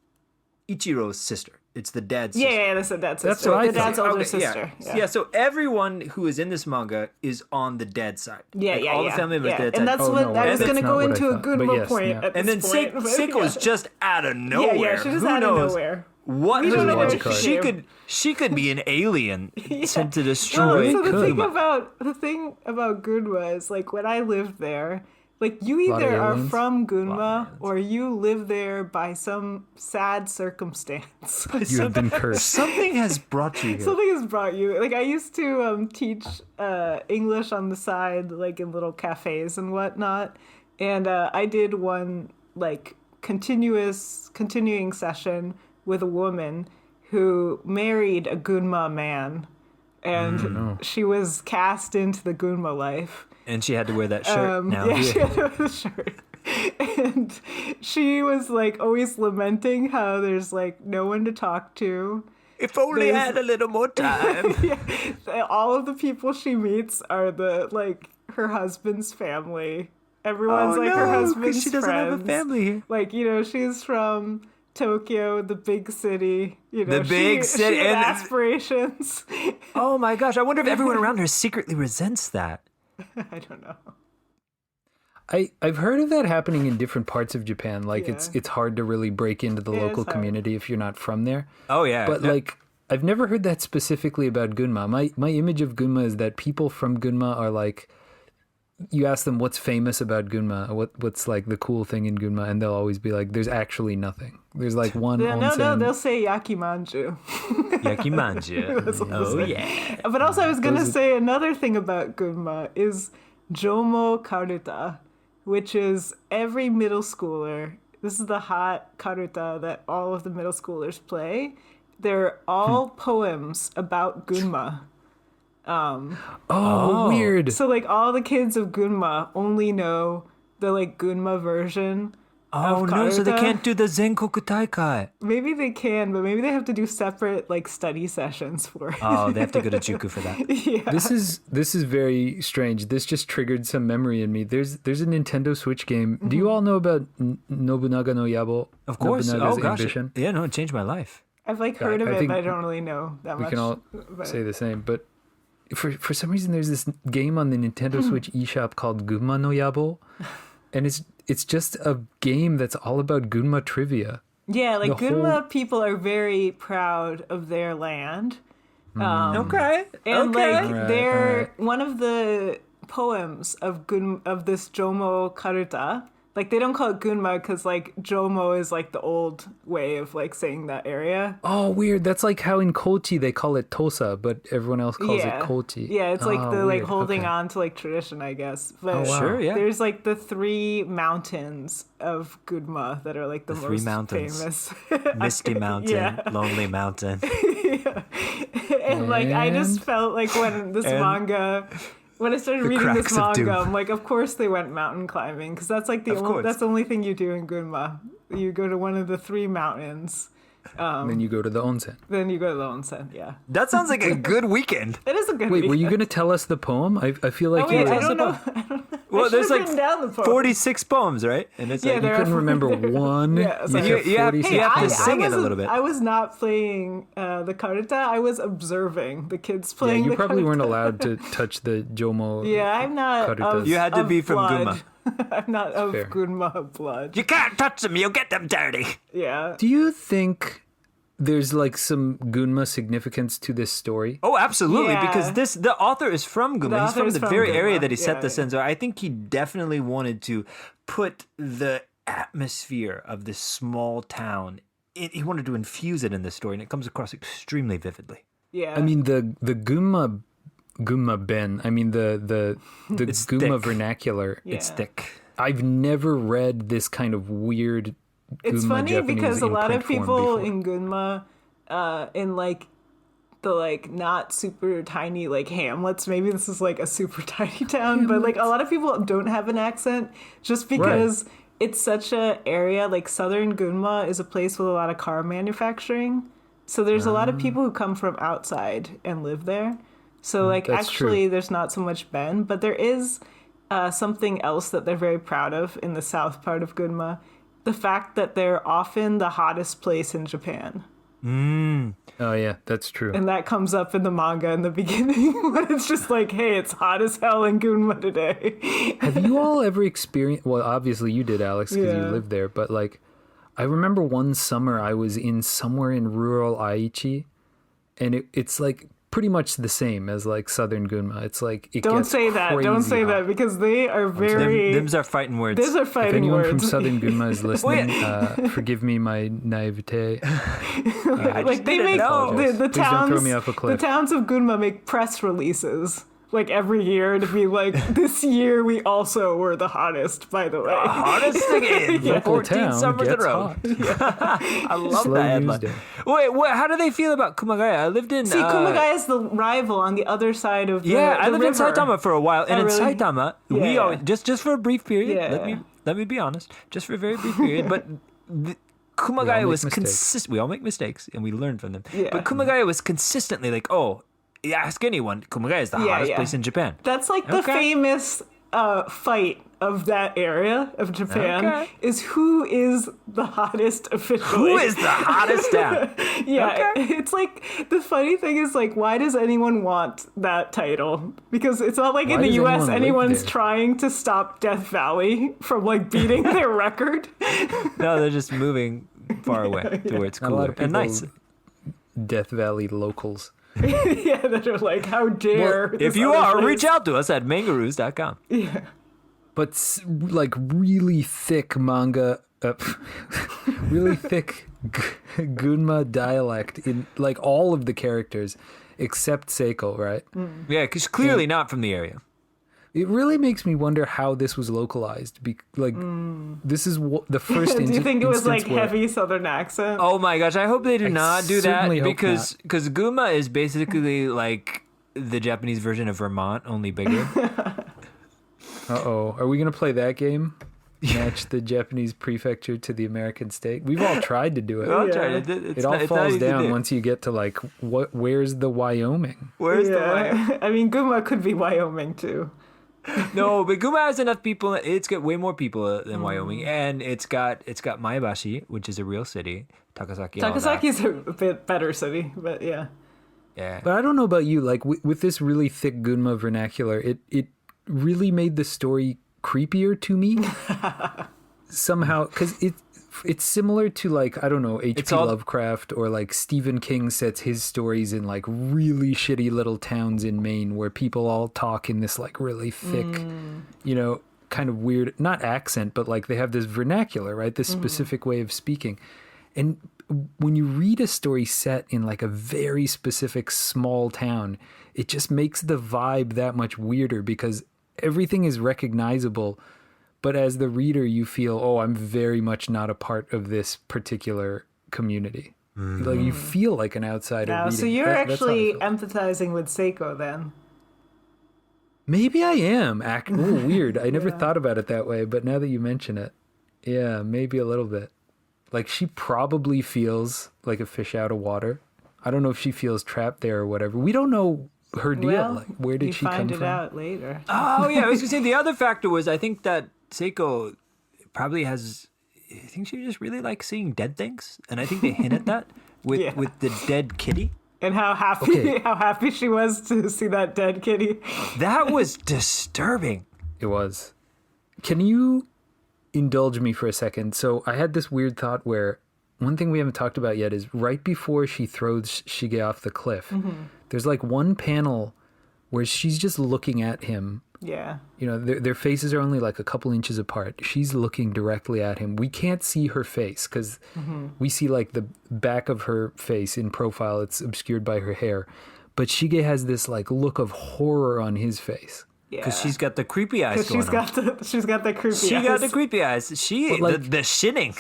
Speaker 2: Ichiro's sister. It's the dad's sister.
Speaker 1: Yeah, that's the dad's sister.
Speaker 3: That's what I
Speaker 1: the dad's
Speaker 3: thought.
Speaker 1: older
Speaker 2: Okay,
Speaker 1: sister.
Speaker 2: Yeah, so everyone who is in this manga is on the dad's side.
Speaker 1: All
Speaker 2: the family members dad's
Speaker 1: and
Speaker 2: side.
Speaker 1: that's what I was going to go into a
Speaker 3: But
Speaker 1: Gunma
Speaker 3: yes,
Speaker 1: point
Speaker 3: yeah.
Speaker 1: at
Speaker 2: And then
Speaker 1: this point.
Speaker 2: Seiko is just out of nowhere.
Speaker 1: Yeah, she's just
Speaker 2: Who
Speaker 1: out
Speaker 2: knows
Speaker 1: of nowhere.
Speaker 2: What
Speaker 1: We don't know
Speaker 3: where
Speaker 2: she
Speaker 3: she
Speaker 2: could be an alien sent to destroy.
Speaker 1: So the
Speaker 2: Gunma.
Speaker 1: thing about Gunma is like when I lived there, like you
Speaker 3: Lot of
Speaker 1: either are
Speaker 3: aliens.
Speaker 1: from Gunma
Speaker 2: aliens.
Speaker 1: or you live there by some sad circumstance.
Speaker 3: You have been cursed.
Speaker 2: Something has brought you here.
Speaker 1: Something has brought you. Like I used to teach English on the side, like in little cafes and whatnot, and I did one like continuing session with a woman who married a Gunma man, and she was cast into the Gunma life.
Speaker 2: And she had to wear that shirt now.
Speaker 1: She had to wear the shirt. And she was like always lamenting how there's like no one to talk to.
Speaker 2: If only I
Speaker 1: There's-
Speaker 2: had a little more time.
Speaker 1: All of the people she meets are her husband's family. Everyone's her husband's
Speaker 2: she doesn't have a
Speaker 1: friends.
Speaker 2: family here.
Speaker 1: Like, she's from Tokyo, the big city.
Speaker 2: The big city,
Speaker 1: She had
Speaker 2: and-
Speaker 1: aspirations.
Speaker 2: Oh my gosh, I wonder if everyone around her secretly resents that.
Speaker 1: I don't know.
Speaker 3: I've heard of that happening in different parts of Japan. Like
Speaker 1: Yeah.
Speaker 3: it's hard to really break into the
Speaker 1: It is
Speaker 3: local
Speaker 1: hard.
Speaker 3: community if you're not from there.
Speaker 2: Oh yeah.
Speaker 3: But
Speaker 2: No,
Speaker 3: like I've never heard that specifically about Gunma. My image of Gunma is that people from Gunma are like, you ask them what's famous about Gunma, what's like the cool thing in Gunma, and they'll always be like, there's actually nothing. There's like one
Speaker 1: Yeah, no,
Speaker 3: onsen.
Speaker 1: they'll say yakimanju.
Speaker 2: yakimanju. Oh yeah.
Speaker 1: But also, I was gonna say another thing about Gunma is Jomo Karuta, which is every middle schooler. This is the hot karuta that all of the middle schoolers play. They're all poems about Gunma.
Speaker 3: Oh, weird.
Speaker 1: So like all the kids of Gunma only know the like Gunma version.
Speaker 2: Oh
Speaker 1: of
Speaker 2: no, so they
Speaker 1: karuta.
Speaker 2: can't do the Zenkoku Taikai.
Speaker 1: Maybe they can, but maybe they have to do separate like study sessions for it.
Speaker 2: Oh, they have to go to Juku for that.
Speaker 1: Yeah.
Speaker 3: This is very strange. This just triggered some memory in me. There's a Nintendo Switch game. Do you all know about Nobunaga no Yabo?
Speaker 2: Of course.
Speaker 3: Nobunaga's
Speaker 2: Oh gosh.
Speaker 3: Ambition?
Speaker 2: Yeah, no, it changed my life.
Speaker 1: I've like heard of
Speaker 3: I
Speaker 1: it,
Speaker 3: think
Speaker 1: but I don't really know that
Speaker 3: We
Speaker 1: much.
Speaker 3: can all
Speaker 1: but-
Speaker 3: say the same, but for some reason there's this game on the Nintendo Switch eShop called Gunma no Yabo, and it's just a game that's all about Gunma trivia.
Speaker 1: Yeah, like
Speaker 3: The
Speaker 1: Gunma
Speaker 3: whole-
Speaker 1: people are very proud of their land.
Speaker 2: Okay.
Speaker 1: And
Speaker 2: okay.
Speaker 1: like
Speaker 3: Alright,
Speaker 1: they're
Speaker 3: alright.
Speaker 1: one of the poems of this Jomo Karuta. Like they don't call it Gunma because like Jomo is like the old way of like saying that area.
Speaker 3: Oh, weird. That's like how in Kochi they call it Tosa, but everyone else calls
Speaker 1: yeah.
Speaker 3: it Kochi.
Speaker 1: Yeah, it's like
Speaker 3: Oh,
Speaker 1: the like
Speaker 3: weird.
Speaker 1: holding
Speaker 3: Okay.
Speaker 1: on to like tradition, I guess. But
Speaker 3: Oh, wow.
Speaker 2: Sure, yeah.
Speaker 1: there's like the three mountains of Gunma that are like the
Speaker 2: three
Speaker 1: most
Speaker 2: mountains.
Speaker 1: famous.
Speaker 2: Misty Mountain,
Speaker 1: Yeah.
Speaker 2: Lonely Mountain.
Speaker 1: And like I just
Speaker 3: And-
Speaker 1: felt like when I started
Speaker 2: The
Speaker 1: reading this
Speaker 2: cracks of doom.
Speaker 1: manga, I'm like, of course they went mountain climbing because that's like
Speaker 2: Of course.
Speaker 1: that's the only thing you do in Gunma. You go to one of the three mountains,
Speaker 3: And then you go to the onsen.
Speaker 1: then you go to the onsen. Yeah,
Speaker 2: That sounds like a good weekend.
Speaker 1: it is a good.
Speaker 3: Wait, were you
Speaker 1: weekend.
Speaker 3: going to tell us the poem? I feel like
Speaker 1: Oh
Speaker 3: you
Speaker 1: wait,
Speaker 3: were...
Speaker 1: I don't know.
Speaker 2: Well,
Speaker 1: I
Speaker 2: there's
Speaker 1: should've
Speaker 2: like
Speaker 1: written down the poem.
Speaker 2: 46 poems, right? And it's
Speaker 1: Yeah,
Speaker 2: like
Speaker 1: there
Speaker 3: You
Speaker 1: are
Speaker 3: couldn't remember one.
Speaker 1: Yeah,
Speaker 3: You
Speaker 1: sorry.
Speaker 3: have
Speaker 2: You have-
Speaker 3: 46
Speaker 2: you have to
Speaker 3: poems.
Speaker 2: sing it a
Speaker 1: wasn't-
Speaker 2: little bit.
Speaker 1: I was not playing the karuta. I was observing the kids
Speaker 3: Yeah,
Speaker 1: playing.
Speaker 3: you
Speaker 1: the
Speaker 3: probably
Speaker 1: karuta.
Speaker 3: weren't allowed to touch the Jomo.
Speaker 1: Yeah, I'm not.
Speaker 3: Karutas.
Speaker 1: Of,
Speaker 2: You had to
Speaker 1: of
Speaker 2: be from
Speaker 1: blood. I'm not of
Speaker 3: Fair.
Speaker 1: Gunma blood.
Speaker 2: you can't touch them, you'll get them dirty.
Speaker 1: Yeah.
Speaker 3: Do you think there's like some Gunma significance to this story?
Speaker 2: Oh, absolutely,
Speaker 1: Yeah.
Speaker 2: because the author is from
Speaker 1: The
Speaker 2: Gunma. He's
Speaker 1: author
Speaker 2: from
Speaker 1: is
Speaker 2: the
Speaker 1: from
Speaker 2: very
Speaker 1: Gunma,
Speaker 2: area that he set
Speaker 1: yeah,
Speaker 2: this in. So I think he definitely wanted to put the atmosphere of this small town. He wanted to infuse it in this story, and it comes across extremely vividly.
Speaker 1: Yeah.
Speaker 3: I mean the Gunma Ben. I mean the
Speaker 2: It's
Speaker 3: Gunma
Speaker 2: thick.
Speaker 3: vernacular.
Speaker 1: Yeah.
Speaker 2: It's thick.
Speaker 3: I've never read this kind of weird.
Speaker 1: It's
Speaker 3: Gunma
Speaker 1: funny
Speaker 3: Japanese
Speaker 1: because a
Speaker 3: in
Speaker 1: lot
Speaker 3: print
Speaker 1: of
Speaker 3: form
Speaker 1: people
Speaker 3: before.
Speaker 1: in Gunma, in like the like not super tiny like hamlets. Maybe this is like a super tiny town, but like a lot of people don't have an accent just because it's such a area. Like southern Gunma is a place with a lot of car manufacturing, so there's a lot of people who come from outside and live there. So like
Speaker 3: that's
Speaker 1: actually,
Speaker 3: true.
Speaker 1: there's not so much Ben, but there is something else that they're very proud of in the south part of Gunma. The fact that they're often the hottest place in Japan.
Speaker 3: Oh yeah, that's true.
Speaker 1: And that comes up in the manga in the beginning when it's just like, hey, it's hot as hell in Gunma today.
Speaker 3: Have you all ever experienced? Well, obviously you did, Alex, because you
Speaker 1: Yeah.
Speaker 3: lived there. But like, I remember one summer I was in somewhere in rural Aichi, and it's like pretty much the same as like southern Gunma. It's like it
Speaker 1: Don't
Speaker 3: gets
Speaker 1: say that. Don't
Speaker 3: crazy
Speaker 1: say
Speaker 3: hot.
Speaker 1: that because they are very.
Speaker 2: Them's are fighting words.
Speaker 1: These are
Speaker 3: If
Speaker 1: fighting
Speaker 3: anyone
Speaker 1: words.
Speaker 3: from southern Gunma is listening,
Speaker 2: Wait.
Speaker 3: forgive me my naivete.
Speaker 1: Like they
Speaker 2: didn't
Speaker 1: make
Speaker 2: know.
Speaker 1: the
Speaker 3: Please don't
Speaker 1: towns.
Speaker 3: throw me off a
Speaker 1: The
Speaker 3: cliff.
Speaker 1: towns of Gunma make press releases like every year to be like, this year we also were the hottest. By the way.
Speaker 2: Hottest again.
Speaker 3: Local
Speaker 2: 14
Speaker 3: town
Speaker 2: summers in a
Speaker 3: gets
Speaker 2: row.
Speaker 3: hot.
Speaker 2: I love
Speaker 3: Slow
Speaker 2: that
Speaker 3: news
Speaker 2: headline.
Speaker 3: day.
Speaker 2: Wait, how do they feel about Kumagaya? I lived in.
Speaker 1: See, Kumagaya is the rival on the other side of the
Speaker 2: Yeah, I
Speaker 1: the
Speaker 2: lived in
Speaker 1: river.
Speaker 2: Saitama for a while, and
Speaker 1: Oh,
Speaker 2: in
Speaker 1: really?
Speaker 2: Saitama,
Speaker 1: Yeah,
Speaker 2: we
Speaker 1: yeah.
Speaker 2: always just for a brief period.
Speaker 1: Yeah.
Speaker 2: Let me be honest, just for a very brief period. But Kumagaya
Speaker 3: make
Speaker 2: was
Speaker 3: mistakes.
Speaker 2: consistent. We all make mistakes, and we learn from them.
Speaker 1: Yeah.
Speaker 2: But Kumagaya was consistently like, oh, ask anyone. Kumagaya is the
Speaker 1: Yeah,
Speaker 2: hottest
Speaker 1: yeah.
Speaker 2: place in Japan.
Speaker 1: That's like the
Speaker 2: Okay.
Speaker 1: famous fight of that area of Japan
Speaker 2: Okay.
Speaker 1: is who is the hottest officially.
Speaker 2: Who is the hottest town?
Speaker 1: Yeah,
Speaker 2: Okay.
Speaker 1: it's like the funny thing is like, why does anyone want that title? Because it's not like
Speaker 3: Why
Speaker 1: in the
Speaker 3: does
Speaker 1: U.S.
Speaker 3: anyone live
Speaker 1: anyone's
Speaker 3: there?
Speaker 1: trying to stop Death Valley from like beating their record.
Speaker 2: No, they're just moving far away to where it's
Speaker 3: Not a lot
Speaker 2: cooler
Speaker 3: of
Speaker 2: and
Speaker 3: people,
Speaker 2: nice.
Speaker 3: Death Valley locals.
Speaker 1: Yeah, that are like, how dare?
Speaker 2: If
Speaker 1: this
Speaker 2: you
Speaker 1: other
Speaker 2: are,
Speaker 1: place-
Speaker 2: reach out to us at mangaroos.com.
Speaker 1: Yeah.
Speaker 3: But like really thick manga, really thick Gunma dialect in like all of the characters except Seiko, right?
Speaker 2: Yeah, because clearly not from the area.
Speaker 3: It really makes me wonder how this was localized. This is the first.
Speaker 1: Do you think it was like
Speaker 3: instance where-
Speaker 1: heavy Southern accent?
Speaker 2: Oh my gosh, I hope they do not do that
Speaker 3: certainly hope
Speaker 2: because Gunma is basically like the Japanese version of Vermont, only bigger.
Speaker 3: Uh-oh. Are we going to play that game? Match the Japanese prefecture to the American state? We've all tried to do it.
Speaker 2: I'll
Speaker 1: Yeah.
Speaker 2: try it.
Speaker 3: It all falls down once you get to like, where's the Wyoming?
Speaker 2: Where's the Wyoming?
Speaker 1: I mean, Gunma could be Wyoming too.
Speaker 2: No, but Gunma has enough people. It's got way more people than Wyoming, and it's got Maebashi, which is a real city. Takasaki. all that.
Speaker 1: Takasaki's a bit better city, but yeah.
Speaker 2: Yeah.
Speaker 3: But I don't know about you. Like with this really thick Gunma vernacular, it really made the story creepier to me somehow, because it's similar to like, I don't know, H.P. Lovecraft or like Stephen King sets his stories in like really shitty little towns in Maine where people all talk in this like really thick, you know, kind of weird, not accent, but like they have this vernacular, right? This specific way of speaking. And when you read a story set in like a very specific small town, it just makes the vibe that much weirder because everything is recognizable. But as the reader, you feel, oh, I'm very much not a part of this particular community. Like you feel like an outsider.
Speaker 1: Now,
Speaker 3: reading.
Speaker 1: so you're
Speaker 3: That's how I
Speaker 1: actually
Speaker 3: feel.
Speaker 1: empathizing with Seiko then.
Speaker 3: Maybe I am. Weird. I never thought about it that way, but now that you mention it, yeah, maybe a little bit. Like she probably feels like a fish out of water. I don't know if she feels trapped there or whatever. We don't know her deal.
Speaker 1: Well,
Speaker 3: like, where did she come
Speaker 1: find it
Speaker 3: from?
Speaker 1: out later.
Speaker 2: Oh yeah, I was gonna say the other factor was I think that Seiko probably has. I think she just really likes seeing dead things, and I think they hint at that with
Speaker 1: Yeah.
Speaker 2: with the dead kitty.
Speaker 1: And how happy
Speaker 3: Okay.
Speaker 1: how happy she was to see that dead kitty.
Speaker 2: That was disturbing.
Speaker 3: It was. Can you indulge me for a second? So I had this weird thought where one thing we haven't talked about yet is right before she throws Shige off the cliff, there's like one panel where she's just looking at him.
Speaker 1: Yeah.
Speaker 3: You know, their faces are only like a couple inches apart. She's looking directly at him. We can't see her face because we see like the back of her face in profile. It's obscured by her hair. But Shige has this like look of horror on his face.
Speaker 1: Yeah.
Speaker 2: Because she's got the creepy eyes
Speaker 1: Because
Speaker 2: going
Speaker 1: she's got the creepy
Speaker 2: She
Speaker 1: eyes.
Speaker 2: got the creepy eyes.
Speaker 3: But, like-
Speaker 2: the shinning.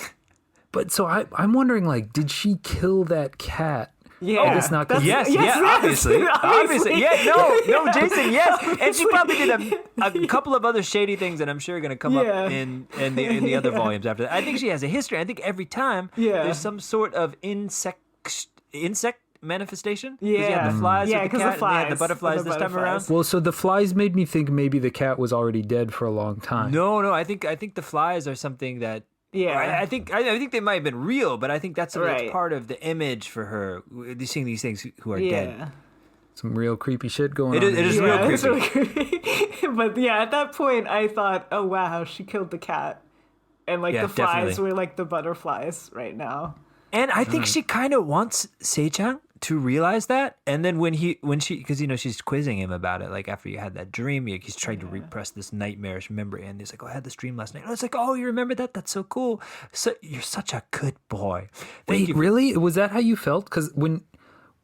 Speaker 3: But so I'm wondering, like, did she kill that cat?
Speaker 1: Yeah.
Speaker 3: It's not
Speaker 1: That's-
Speaker 2: Yes,
Speaker 1: yes,
Speaker 2: yeah, obviously.
Speaker 1: obviously.
Speaker 2: Yeah, no, Jason, yes. And she probably did a couple of other shady things that I'm sure are going to come
Speaker 1: Yeah.
Speaker 2: up in the other volumes after that. I think she has a history. I think every time there's some sort of insect manifestation. 'Cause you had
Speaker 1: Yeah.
Speaker 2: the flies
Speaker 1: Yeah,
Speaker 2: with the
Speaker 1: 'cause the
Speaker 2: cat, and they had the
Speaker 1: flies.
Speaker 2: butterflies
Speaker 1: The
Speaker 2: this time around.
Speaker 1: butterflies.
Speaker 3: Well, so the flies made me think maybe the cat was already dead for a long time.
Speaker 2: No, I think the flies are something that.
Speaker 1: Yeah.
Speaker 2: I think they might have been real, but I think that's something
Speaker 1: Right.
Speaker 2: that's part of the image for her. Seeing these things who are dead.
Speaker 1: Yeah.
Speaker 3: Some real creepy shit going
Speaker 2: It
Speaker 3: on.
Speaker 2: is- it is
Speaker 3: here.
Speaker 2: real
Speaker 1: Yeah, it's
Speaker 2: creepy.
Speaker 1: really creepy. But yeah, at that point, I thought, oh wow, she killed the cat, and like
Speaker 2: Yeah,
Speaker 1: the flies
Speaker 2: definitely.
Speaker 1: were like the butterflies right now.
Speaker 2: And I think she kind of wants Seichang to realize that. And then when she, because she's quizzing him about it, like after you had that dream, he's trying to repress this nightmarish memory, and he's like, "Oh, I had this dream last night." And it's like, "Oh, you remember that? That's so cool. So you're such a good boy." Thank
Speaker 3: Wait,
Speaker 2: you.
Speaker 3: really? Was that how you felt? Because when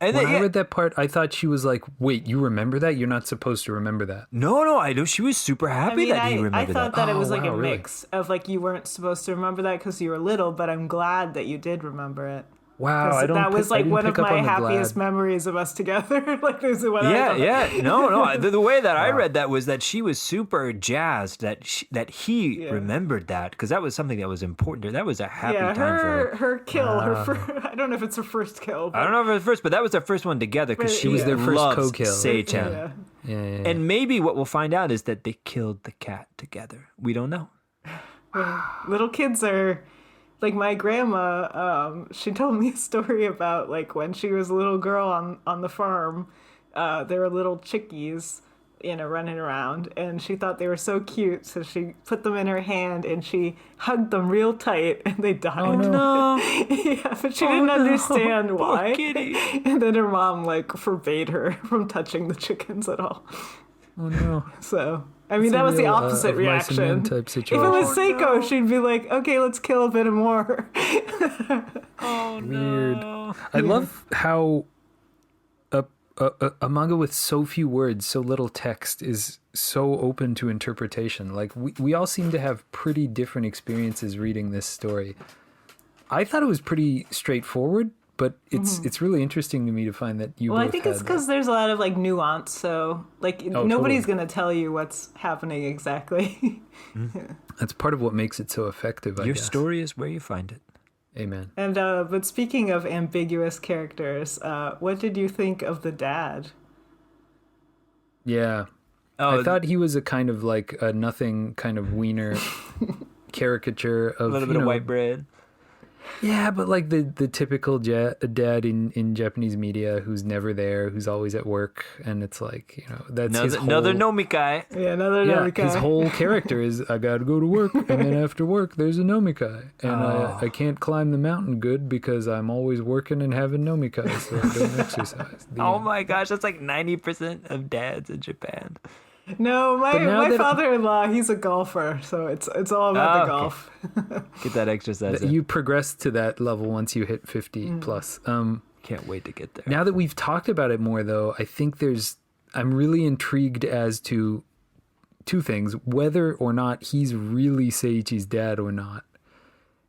Speaker 2: And
Speaker 3: I
Speaker 2: then,
Speaker 3: read that part, I thought she was like, "Wait, you remember that? You're not supposed to remember that."
Speaker 2: no, I know she was super happy that he
Speaker 1: I
Speaker 2: remembered
Speaker 1: thought
Speaker 2: that.
Speaker 1: that it was
Speaker 3: Oh,
Speaker 1: like
Speaker 3: wow,
Speaker 1: a
Speaker 3: really?
Speaker 1: mix of like you weren't supposed to remember that because you were little, but I'm glad that you did remember it.
Speaker 3: Wow,
Speaker 1: 'Cause that was like one of my
Speaker 3: happiest
Speaker 1: happiest memories of us together. Like there's one. I thought-
Speaker 2: Yeah. No. The way that I read that was that she was super jazzed that he remembered that, because that was something that was important to her. That was a happy
Speaker 1: Yeah,
Speaker 2: time for her.
Speaker 1: her kill, her I don't know if it's her first kill. But
Speaker 2: I don't know if it was first, but that was their first one together because
Speaker 1: But
Speaker 2: she
Speaker 1: it was
Speaker 3: their first
Speaker 2: loves
Speaker 3: co-kill.
Speaker 2: Sei-chan.
Speaker 1: Yeah.
Speaker 3: Yeah.
Speaker 2: And maybe what we'll find out is that they killed the cat together. We don't know.
Speaker 1: Little kids are like my grandma. She told me a story about like when she was a little girl on the farm. There were little chickies, running around, and she thought they were so cute, so she put them in her hand and she hugged them real tight, and they died.
Speaker 2: Oh no!
Speaker 1: Yeah, but she didn't understand why.
Speaker 2: Poor kitty.
Speaker 1: And then her mom like forbade her from touching the chickens at all.
Speaker 3: Oh no!
Speaker 1: So I mean, that was the opposite
Speaker 3: of mice and men
Speaker 1: reaction.
Speaker 3: type
Speaker 1: If
Speaker 3: situation.
Speaker 1: it was Seiko, she'd be like, "Okay, let's kill a bit more."
Speaker 2: Oh
Speaker 3: Weird.
Speaker 2: no!
Speaker 3: I love how a manga with so few words, so little text is so open to interpretation. Like we all seem to have pretty different experiences reading this story. I thought it was pretty straightforward, but it's really interesting to me to find that you.
Speaker 1: Well,
Speaker 3: both
Speaker 1: I think
Speaker 3: had
Speaker 1: it's because there's a lot of like nuance. So like nobody's gonna tell you what's happening exactly.
Speaker 3: that's part of what makes it so effective. I
Speaker 2: Your
Speaker 3: guess.
Speaker 2: story is where you find it.
Speaker 3: Amen.
Speaker 1: And but speaking of ambiguous characters, what did you think of the dad?
Speaker 3: Yeah.
Speaker 2: Oh,
Speaker 3: I thought he was a kind of like a nothing kind of wiener caricature of
Speaker 2: a little bit of white bread.
Speaker 3: Yeah, but like the typical dad in Japanese media who's never there, who's always at work, and it's like, that's
Speaker 2: Another nomikai.
Speaker 1: Yeah, another
Speaker 3: yeah,
Speaker 1: Nomikai.
Speaker 3: his whole character is I gotta go to work, and then after work there's a nomikai, and I can't climb the mountain good because I'm always working and having nomikai, so I don't exercise.
Speaker 2: Oh my gosh, that's like 90% of dads in Japan.
Speaker 1: No,
Speaker 3: now
Speaker 1: my
Speaker 3: that-
Speaker 1: father-in-law, he's a golfer, so it's all about the
Speaker 2: okay.
Speaker 1: golf.
Speaker 2: Get that exercise in.
Speaker 3: You progress to that level once you hit 50 plus.
Speaker 2: Can't wait to get there.
Speaker 3: Now that we've talked about it more, though, I think I'm really intrigued as to two things: whether or not he's really Seiichi's dad or not,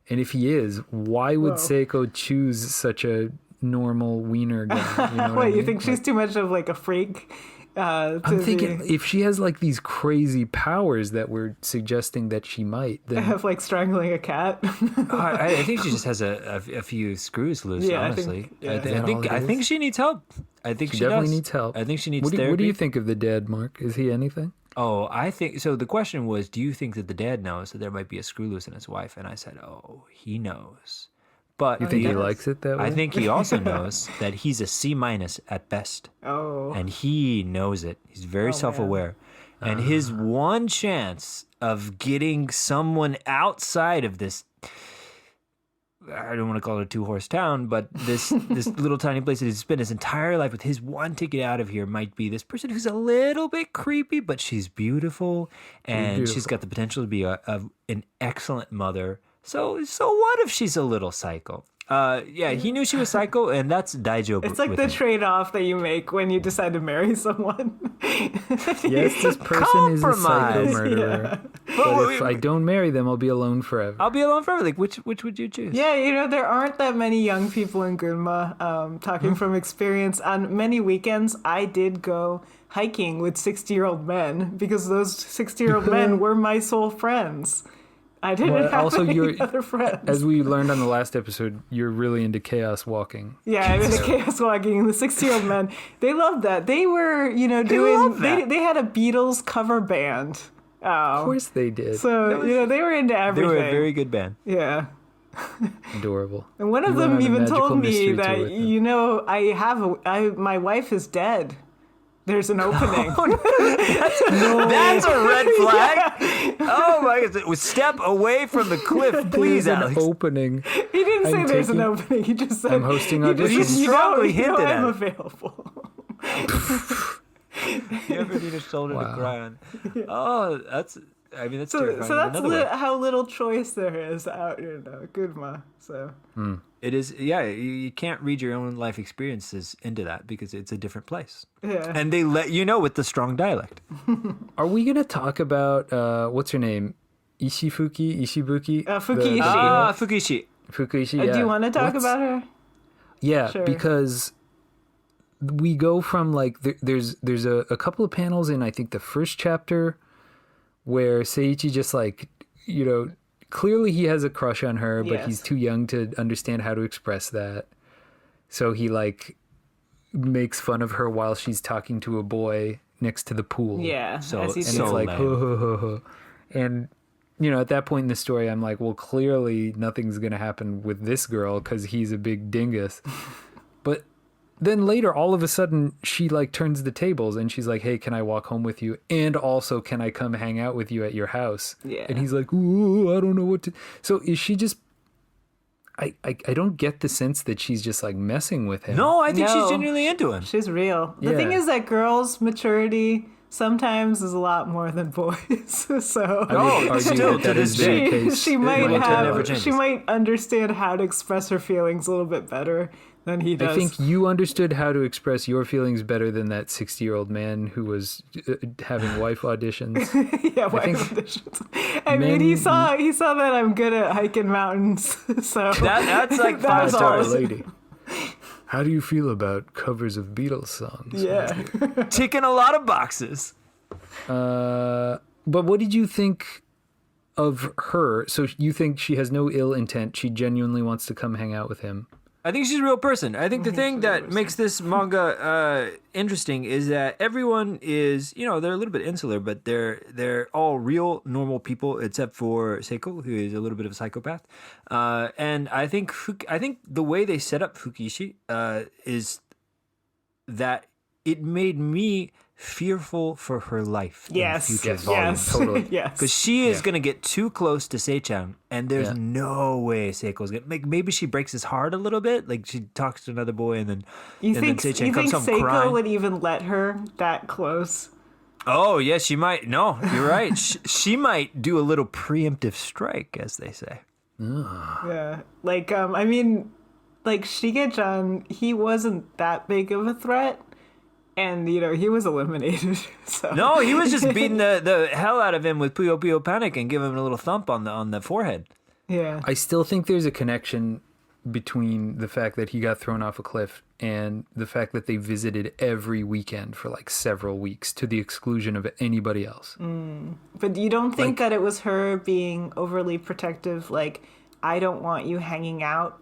Speaker 3: and if he is, why would Seiko choose such a normal wiener guy? You know what I
Speaker 1: Wait, you
Speaker 3: mean?
Speaker 1: think she's too much of like a freak?
Speaker 3: I'm thinking if she has like these crazy powers that we're suggesting that she might, then
Speaker 1: Have like strangling a cat.
Speaker 2: I think she just has a few screws loose.
Speaker 1: Yeah, I
Speaker 2: honestly,
Speaker 1: think- yeah.
Speaker 2: I
Speaker 3: Is that all it
Speaker 2: think
Speaker 3: is?
Speaker 2: she needs help. I think
Speaker 3: she
Speaker 2: she
Speaker 3: definitely
Speaker 2: does.
Speaker 3: needs help.
Speaker 2: I think she needs
Speaker 3: What
Speaker 2: therapy.
Speaker 3: do you think of the dad, Mark? Is he anything?
Speaker 2: Oh, I think so. The question was, do you think that the dad knows that there might be a screw loose in his wife? And I said, oh, he knows. But
Speaker 3: You think he
Speaker 1: does.
Speaker 3: likes it that way?
Speaker 2: I think he also knows that he's a C- at best.
Speaker 1: Oh.
Speaker 2: And he knows it. He's very self-aware. And his one chance of getting someone outside of this, I don't want to call it a two-horse town, but this little tiny place that he's spent his entire life with, his one ticket out of here might be this person who's a little bit creepy, but she's beautiful, and she's got the potential to be an excellent mother. So what if she's a little psycho? Yeah, he knew she was psycho, and that's Daijobu.
Speaker 1: It's like
Speaker 2: with
Speaker 1: the
Speaker 2: him.
Speaker 1: trade-off that you make when you decide to marry someone.
Speaker 3: Yes, this person is a psycho
Speaker 2: Compromise.
Speaker 3: murderer. But if I don't marry them, I'll be alone forever.
Speaker 2: I'll be alone forever. Like, which would you choose?
Speaker 1: Yeah, there aren't that many young people in Gunma. Talking from experience, on many weekends, I did go hiking with 60-year-old men because those 60-year-old men were my sole friends. I didn't
Speaker 3: Well,
Speaker 1: have
Speaker 3: also,
Speaker 1: any other friends.
Speaker 3: As we learned on the last episode, you're really into chaos walking.
Speaker 1: Yeah, I'm into chaos walking. And the 60-year-old men, they loved that. They were, doing.
Speaker 2: love that.
Speaker 1: They had a Beatles cover band.
Speaker 3: Of course they did.
Speaker 1: So they were into
Speaker 2: They
Speaker 1: everything.
Speaker 2: were a very good band.
Speaker 1: Yeah.
Speaker 3: Adorable.
Speaker 1: And one of
Speaker 3: You went
Speaker 1: them
Speaker 3: on a
Speaker 1: even
Speaker 3: magical
Speaker 1: told me
Speaker 3: mystery
Speaker 1: that,
Speaker 3: tour with them.
Speaker 1: my wife is dead. There's an opening.
Speaker 2: That's a red flag. Oh my god! Step away from the cliff, please,
Speaker 3: There's an
Speaker 2: Alex.
Speaker 3: opening.
Speaker 1: He didn't say
Speaker 3: I'm
Speaker 1: there's an
Speaker 3: taking-
Speaker 1: opening. He just said
Speaker 3: I'm hosting
Speaker 1: he just
Speaker 3: auditions.
Speaker 1: said,
Speaker 2: He strongly
Speaker 1: you know
Speaker 2: hinted at
Speaker 1: I'm
Speaker 2: it.
Speaker 1: available.
Speaker 2: You ever need a shoulder to cry on? Oh, that's terrifying.
Speaker 1: So
Speaker 2: in
Speaker 1: that's
Speaker 2: another way.
Speaker 1: how little choice there is out Gunma. So
Speaker 2: It is, yeah. You can't read your own life experiences into that because it's a different place,
Speaker 1: yeah.
Speaker 2: and they let you know with the strong dialect.
Speaker 3: Are we going to talk about, what's her name? Ishibuki?
Speaker 1: Fukiishi.
Speaker 2: Fukiishi.
Speaker 3: Fukiishi, yeah.
Speaker 1: Do you want to talk
Speaker 3: What's-
Speaker 1: about her?
Speaker 3: Yeah,
Speaker 1: Sure.
Speaker 3: because we go from like there's a couple of panels in I think the first chapter where Seiichi just like clearly he has a crush on her, but he's
Speaker 1: Yes.
Speaker 3: too young to understand how to express that. So he like makes fun of her while she's talking to a boy next to the pool.
Speaker 1: Yeah.
Speaker 2: So-
Speaker 1: as he
Speaker 3: And
Speaker 1: did.
Speaker 3: it's like,
Speaker 2: lame.
Speaker 3: ho, ho, ho, ho. And, at that point in the story, I'm like, well, clearly nothing's going to happen with this girl because he's a big dingus. But then later, all of a sudden, she like turns the tables and she's like, hey, can I walk home with you? And also, can I come hang out with you at your house?
Speaker 1: Yeah.
Speaker 3: And he's like, ooh, I don't know what to. So is she just. I don't get the sense that she's just like messing with him.
Speaker 2: No, I think she's
Speaker 1: No.
Speaker 2: genuinely into him.
Speaker 1: She's real. The
Speaker 3: Yeah.
Speaker 1: thing is that girls' maturity sometimes is a lot more than boys. So
Speaker 3: I would argue
Speaker 2: still
Speaker 3: that
Speaker 2: to
Speaker 3: that is
Speaker 2: this
Speaker 3: the
Speaker 2: day.
Speaker 3: case.
Speaker 1: she might
Speaker 2: It never
Speaker 1: have
Speaker 2: changes.
Speaker 1: she might understand how to express her feelings a little bit better than he does.
Speaker 3: I think you understood how to express your feelings better than that 60-year-old man who was having wife auditions.
Speaker 1: yeah, wife
Speaker 3: think
Speaker 1: auditions. I mean, he
Speaker 3: men-
Speaker 1: saw that I'm good at hiking mountains. So
Speaker 2: That's like
Speaker 1: That
Speaker 2: 5
Speaker 1: was all.
Speaker 2: stars.
Speaker 3: Lady, how do you feel about covers of Beatles songs?
Speaker 1: yeah.
Speaker 2: Ticking a lot of boxes.
Speaker 3: But what did you think of her? So you think she has no ill intent. She genuinely wants to come hang out with him.
Speaker 2: I think she's a real person. I think the thing that makes this manga interesting is that everyone is, they're a little bit insular, but they're all real normal people except for Seiko, who is a little bit of a psychopath. And I think the way they set up Fukiishi is that it made me fearful for her life.
Speaker 1: Yes.
Speaker 2: In future
Speaker 3: Yes.
Speaker 2: volumes.
Speaker 1: Yes.
Speaker 3: Totally.
Speaker 1: yes.
Speaker 2: Because she is going to get too close to Seichan, and there's
Speaker 3: Yeah.
Speaker 2: no way Seiko's going to... Maybe she breaks his heart a little bit. Like, she talks to another boy, and then Seichan
Speaker 1: you
Speaker 2: comes
Speaker 1: think
Speaker 2: home
Speaker 1: Seiko
Speaker 2: crying.
Speaker 1: would even let her that close?
Speaker 2: Oh, yes, she might. No, you're right. She might do a little preemptive strike, as they say.
Speaker 1: Yeah. Like, I mean, like, Shige-chan, he wasn't that big of a threat. And, he was eliminated. So.
Speaker 2: No, he was just beating the hell out of him with Puyo Puyo Panic and giving him a little thump on the forehead.
Speaker 1: Yeah.
Speaker 3: I still think there's a connection between the fact that he got thrown off a cliff and the fact that they visited every weekend for like several weeks to the exclusion of anybody else.
Speaker 1: But you don't think
Speaker 3: Like-
Speaker 1: that it was her being overly protective? Like, I don't want you hanging out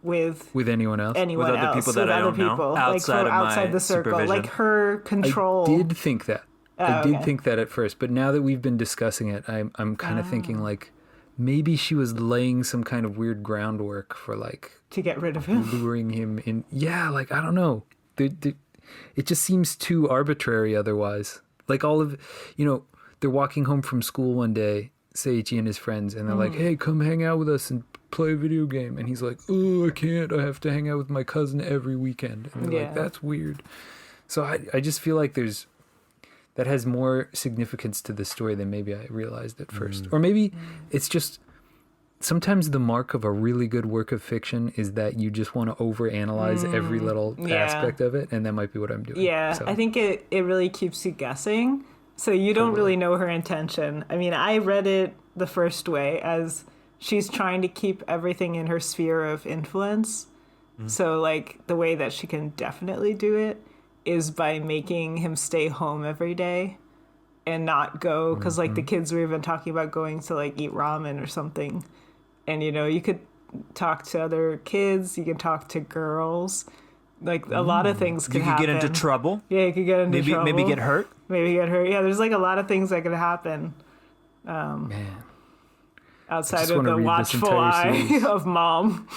Speaker 1: with
Speaker 3: With anyone else?
Speaker 1: anyone
Speaker 2: With other
Speaker 1: else,
Speaker 2: people that
Speaker 1: with
Speaker 2: I
Speaker 1: other
Speaker 2: don't know,
Speaker 1: people, like
Speaker 2: outside
Speaker 1: from
Speaker 2: of my
Speaker 1: outside the circle,
Speaker 2: supervision.
Speaker 1: like her control.
Speaker 3: I did think that. I
Speaker 1: Oh,
Speaker 3: did
Speaker 1: okay.
Speaker 3: think that at first, but now that we've been discussing it, I'm kind of thinking like maybe she was laying some kind of weird groundwork for like
Speaker 1: to get rid of him.
Speaker 3: luring him in. Yeah, like I don't know. It just seems too arbitrary otherwise. Like all of, they're walking home from school one day, Seiichi and his friends, and they're like, "Hey, come hang out with us and play a video game." And he's like, "Oh, I can't. I have to hang out with my cousin every weekend." And they're like,
Speaker 1: Yeah.
Speaker 3: "That's weird." So I just feel like that has more significance to the story than maybe I realized at first. Or maybe it's just sometimes the mark of a really good work of fiction is that you just want to overanalyze every little
Speaker 1: Yeah.
Speaker 3: aspect of it, and that might be what I'm doing.
Speaker 1: Yeah,
Speaker 3: So,
Speaker 1: I think it really keeps you guessing. So you don't really know her intention. I mean, I read it the first way as she's trying to keep everything in her sphere of influence. So, like, the way that she can definitely do it is by making him stay home every day and not go. Because, like, the kids were even talking about going to, like, eat ramen or something. And, you could talk to other kids, you can talk to girls. Like, a lot of things
Speaker 2: You
Speaker 1: could
Speaker 2: could
Speaker 1: happen.
Speaker 2: get into trouble.
Speaker 1: Yeah, you could get into trouble.
Speaker 2: Maybe get hurt.
Speaker 1: Maybe get hurt. Yeah, there's like a lot of things that could happen
Speaker 3: man.
Speaker 1: outside
Speaker 3: just
Speaker 1: of
Speaker 3: wanna
Speaker 1: the
Speaker 3: read this
Speaker 1: watchful
Speaker 3: entire
Speaker 1: eye
Speaker 3: series.
Speaker 1: of mom.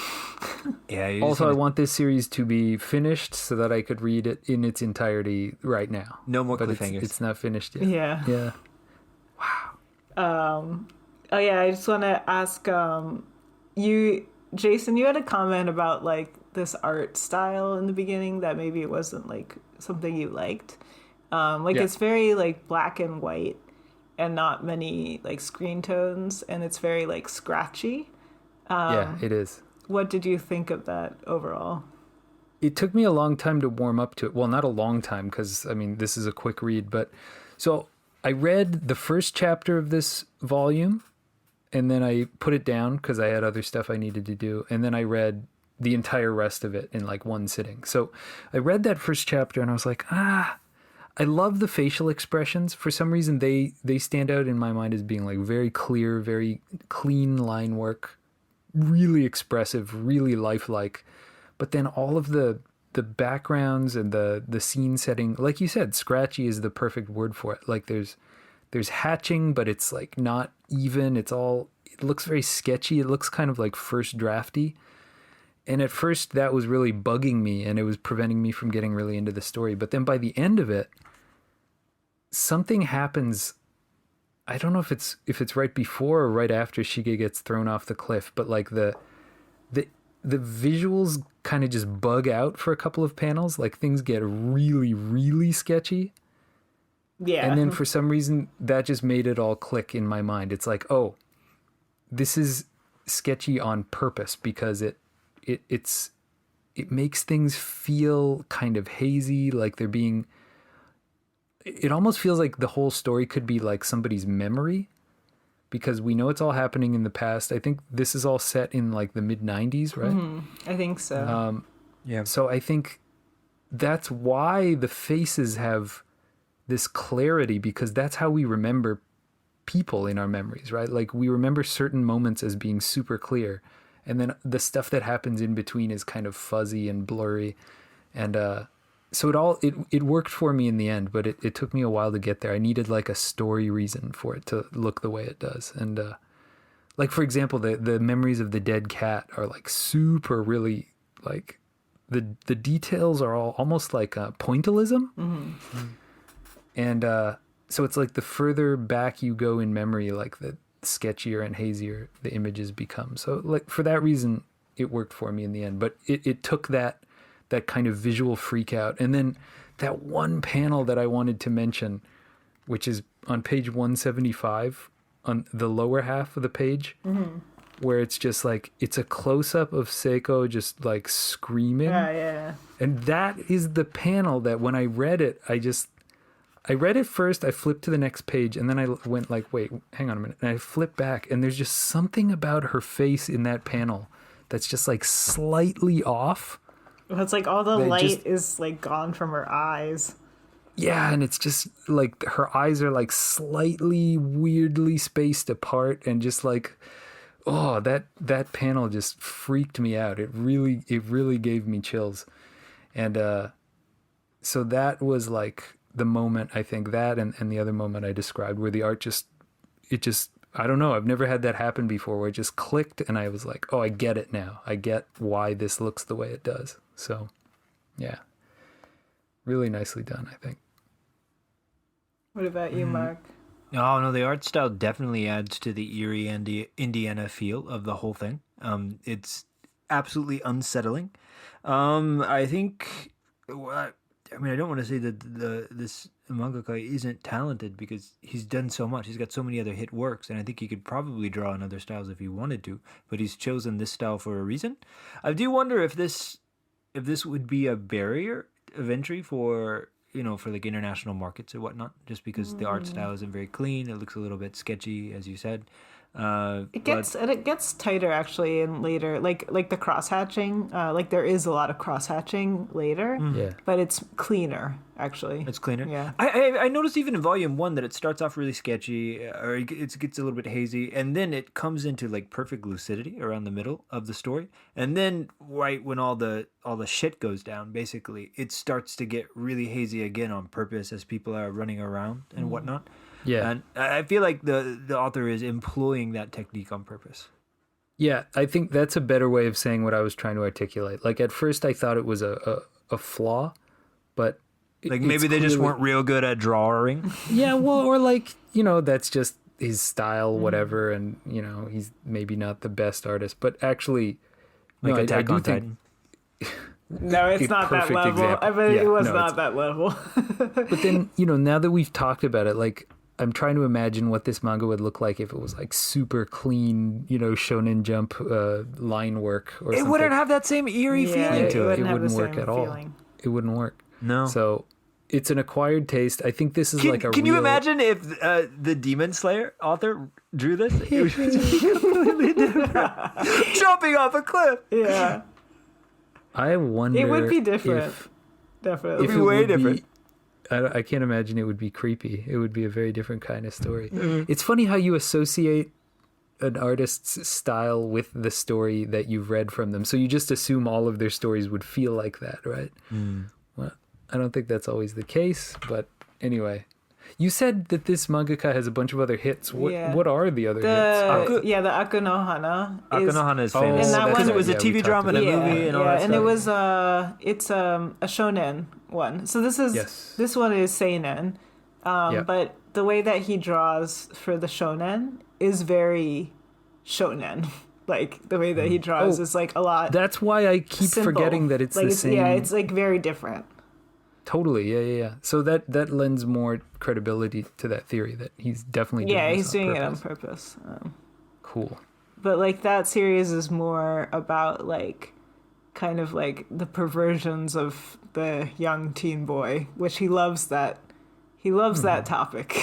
Speaker 2: Yeah. You
Speaker 3: Also, I want this series to be finished so that I could read it in its entirety right now.
Speaker 2: No more
Speaker 3: But
Speaker 2: cliffhangers.
Speaker 3: it's not finished yet.
Speaker 1: Yeah.
Speaker 3: Yeah.
Speaker 1: Oh yeah, I just want to ask you, Jason. You had a comment about like this art style in the beginning that maybe it wasn't like something you liked.
Speaker 3: Yeah.
Speaker 1: It's very like black and white and not many like screen tones, and it's very like scratchy.
Speaker 3: Yeah, it is.
Speaker 1: What did you think of that overall?
Speaker 3: It took me a long time to warm up to it. Well, not a long time because, I mean, this is a quick read. But so I read the first chapter of this volume and then I put it down because I had other stuff I needed to do. And then I read the entire rest of it in like one sitting. So I read that first chapter and I was like, I love the facial expressions. For some reason, they stand out in my mind as being like very clear, very clean line work, really expressive, really lifelike. But then all of the the backgrounds and the scene setting, like you said, scratchy is the perfect word for it. Like there's hatching, but it's like not even. It looks very sketchy. It looks kind of like first drafty. And at first that was really bugging me and it was preventing me from getting really into the story. But then by the end of it, something happens. I don't know if it's right before or right after Shige gets thrown off the cliff, but like the visuals kind of just bug out for a couple of panels. Like things get really, really sketchy.
Speaker 1: Yeah.
Speaker 3: And then for some reason that just made it all click in my mind. It's like, oh, this is sketchy on purpose because it makes things feel kind of hazy, like they're being. It almost feels like the whole story could be like somebody's memory, because we know it's all happening in the past. I think this is all set in like the mid 90s, right?
Speaker 1: Mm-hmm. I think so.
Speaker 2: Yeah.
Speaker 3: So I think that's why the faces have this clarity, because that's how we remember people in our memories, right? Like we remember certain moments as being super clear, and then the stuff that happens in between is kind of fuzzy and blurry. And so it worked for me in the end, but it took me a while to get there. I needed like a story reason for it to look the way it does. And like, for example, the memories of the dead cat are like super really like the details are all almost like pointillism. Mm-hmm. And so it's like the further back you go in memory, like the sketchier and hazier the images become. So like for that reason, it worked for me in the end, but it took that kind of visual freak out. And then that one panel that I wanted to mention, which is on page 175 on the lower half of the page, mm-hmm. where it's just like, it's a close-up of Seiko just like screaming.
Speaker 1: Yeah.
Speaker 3: And that is the panel that when I read it, I read it first, I flipped to the next page, and then I went like, wait, hang on a minute. And I flipped back, and there's just something about her face in that panel that's just like slightly off.
Speaker 1: Well, it's like all the light is like gone from her eyes.
Speaker 3: Yeah, and it's just like her eyes are like slightly weirdly spaced apart, and just like, oh, that panel just freaked me out. It really gave me chills. And so that was like the moment, I think, that and the other moment I described where the art just I don't know, I've never had that happen before, where it just clicked and I was like, oh, I get it now. I get why this looks the way it does. So, yeah. Really nicely done, I think.
Speaker 1: What about you, Mark?
Speaker 2: Oh, no, the art style definitely adds to the eerie Indiana feel of the whole thing. It's absolutely unsettling. I think, I don't want to say that this mangaka isn't talented, because he's done so much. He's got so many other hit works, and I think he could probably draw in other styles if he wanted to, but he's chosen this style for a reason. I do wonder if this would be a barrier of entry for like international markets or whatnot, just because the art style isn't very clean. It looks a little bit sketchy, as you said.
Speaker 1: It gets tighter actually in later, like the cross hatching. Like there is a lot of cross hatching later, but it's cleaner actually.
Speaker 2: It's cleaner.
Speaker 1: Yeah,
Speaker 2: I noticed even in volume 1 that it starts off really sketchy, or it gets a little bit hazy, and then it comes into like perfect lucidity around the middle of the story, and then right when all the shit goes down, basically it starts to get really hazy again on purpose as people are running around and whatnot.
Speaker 3: Yeah.
Speaker 2: And I feel like the author is employing that technique on purpose.
Speaker 3: Yeah, I think that's a better way of saying what I was trying to articulate. Like at first I thought it was a flaw, but
Speaker 2: like maybe they just weren't real good at drawing.
Speaker 3: Yeah, well, or like, that's just his style, whatever, and he's maybe not the best artist, but actually
Speaker 2: like
Speaker 3: no,
Speaker 2: Attack
Speaker 3: I do
Speaker 2: on
Speaker 3: think
Speaker 2: Titan.
Speaker 1: No, it's not that level.
Speaker 3: Example.
Speaker 1: I bet
Speaker 3: Yeah,
Speaker 1: it was
Speaker 3: no,
Speaker 1: not that level.
Speaker 3: But then, now that we've talked about it, like I'm trying to imagine what this manga would look like if it was like super clean, Shonen Jump line work or something.
Speaker 2: It wouldn't have that same eerie feeling to it.
Speaker 3: It wouldn't work at all. It wouldn't work.
Speaker 2: No.
Speaker 3: So it's an acquired taste. I think this is
Speaker 2: Can you imagine if the Demon Slayer author drew this? It would be completely different. Jumping off a cliff.
Speaker 1: Yeah.
Speaker 3: I wonder.
Speaker 1: It would be different. Definitely.
Speaker 2: It would be way different.
Speaker 3: I can't imagine it would be creepy. It would be a very different kind of story. Mm-hmm. It's funny how you associate an artist's style with the story that you've read from them. So you just assume all of their stories would feel like that, right? Well, I don't think that's always the case, but anyway. You said that this mangaka has a bunch of other hits. What are the other hits?
Speaker 1: The Aku no Hana.
Speaker 2: Akunohana is famous
Speaker 1: and that
Speaker 2: because
Speaker 1: one-
Speaker 2: it was a
Speaker 3: Yeah,
Speaker 2: TV
Speaker 3: we
Speaker 2: drama and a
Speaker 3: talked
Speaker 1: Yeah,
Speaker 2: movie and all that
Speaker 1: and
Speaker 2: stuff.
Speaker 1: it was it's a shonen one. So this one is seinen. But the way that he draws for the shonen is very shonen. Like the way that he draws is like a lot.
Speaker 3: That's why I keep
Speaker 1: simple.
Speaker 3: forgetting that it's
Speaker 1: like
Speaker 3: the same.
Speaker 1: Yeah, it's like very different.
Speaker 3: Totally, yeah. So that lends more credibility to that theory that he's definitely doing this
Speaker 1: He's
Speaker 3: on
Speaker 1: doing
Speaker 3: purpose.
Speaker 1: it on purpose.
Speaker 3: Cool.
Speaker 1: But like that series is more about like kind of like the perversions of the young teen boy, which he loves that. He loves that topic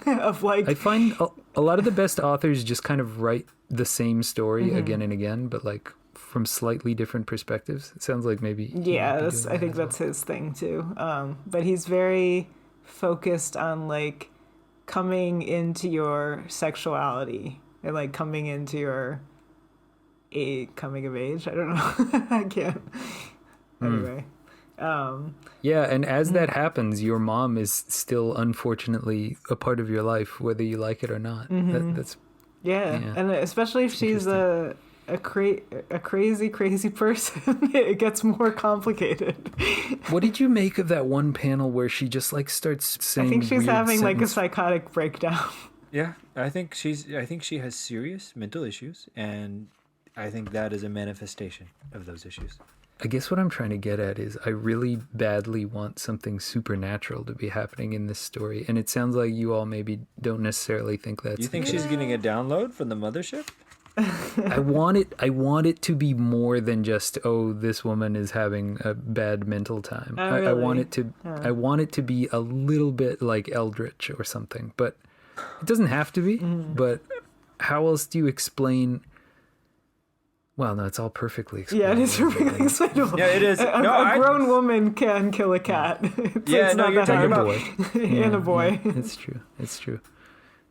Speaker 1: of like.
Speaker 3: I find a lot of the best authors just kind of write the same story again and again, but like from slightly different perspectives. It sounds like maybe.
Speaker 1: Yeah, I think that's his thing too. But he's very focused on like coming into your sexuality and like coming into your coming of age. I don't know. I can't. Anyway.
Speaker 3: Yeah, and as that happens, your mom is still unfortunately a part of your life, whether you like it or not. That's
Speaker 1: Yeah, and especially if she's a crazy person, it gets more complicated.
Speaker 3: What did you make of that one panel where she just like starts saying?
Speaker 1: I think she's
Speaker 3: weird
Speaker 1: having like a
Speaker 3: sentence-
Speaker 1: psychotic breakdown.
Speaker 2: Yeah, I think she has serious mental issues, and I think that is a manifestation of those issues.
Speaker 3: I guess what I'm trying to get at is I really badly want something supernatural to be happening in this story, and it sounds like you all maybe don't necessarily think that's.
Speaker 2: You think she's getting a download from the mothership?
Speaker 3: I want it to be more than just, oh, this woman is having a bad mental time.
Speaker 1: Oh,
Speaker 3: I want
Speaker 1: really?
Speaker 3: I want it to be a little bit like Eldritch or something, but it doesn't have to be. But how else do you explain? Well, no, it's all perfectly explainable.
Speaker 1: Yeah, it is perfectly explainable.
Speaker 2: Yeah, it is.
Speaker 1: A grown woman can kill a cat.
Speaker 2: Yeah, no, you're talking
Speaker 3: And a
Speaker 2: about-
Speaker 3: boy.
Speaker 1: and a boy.
Speaker 3: It's true.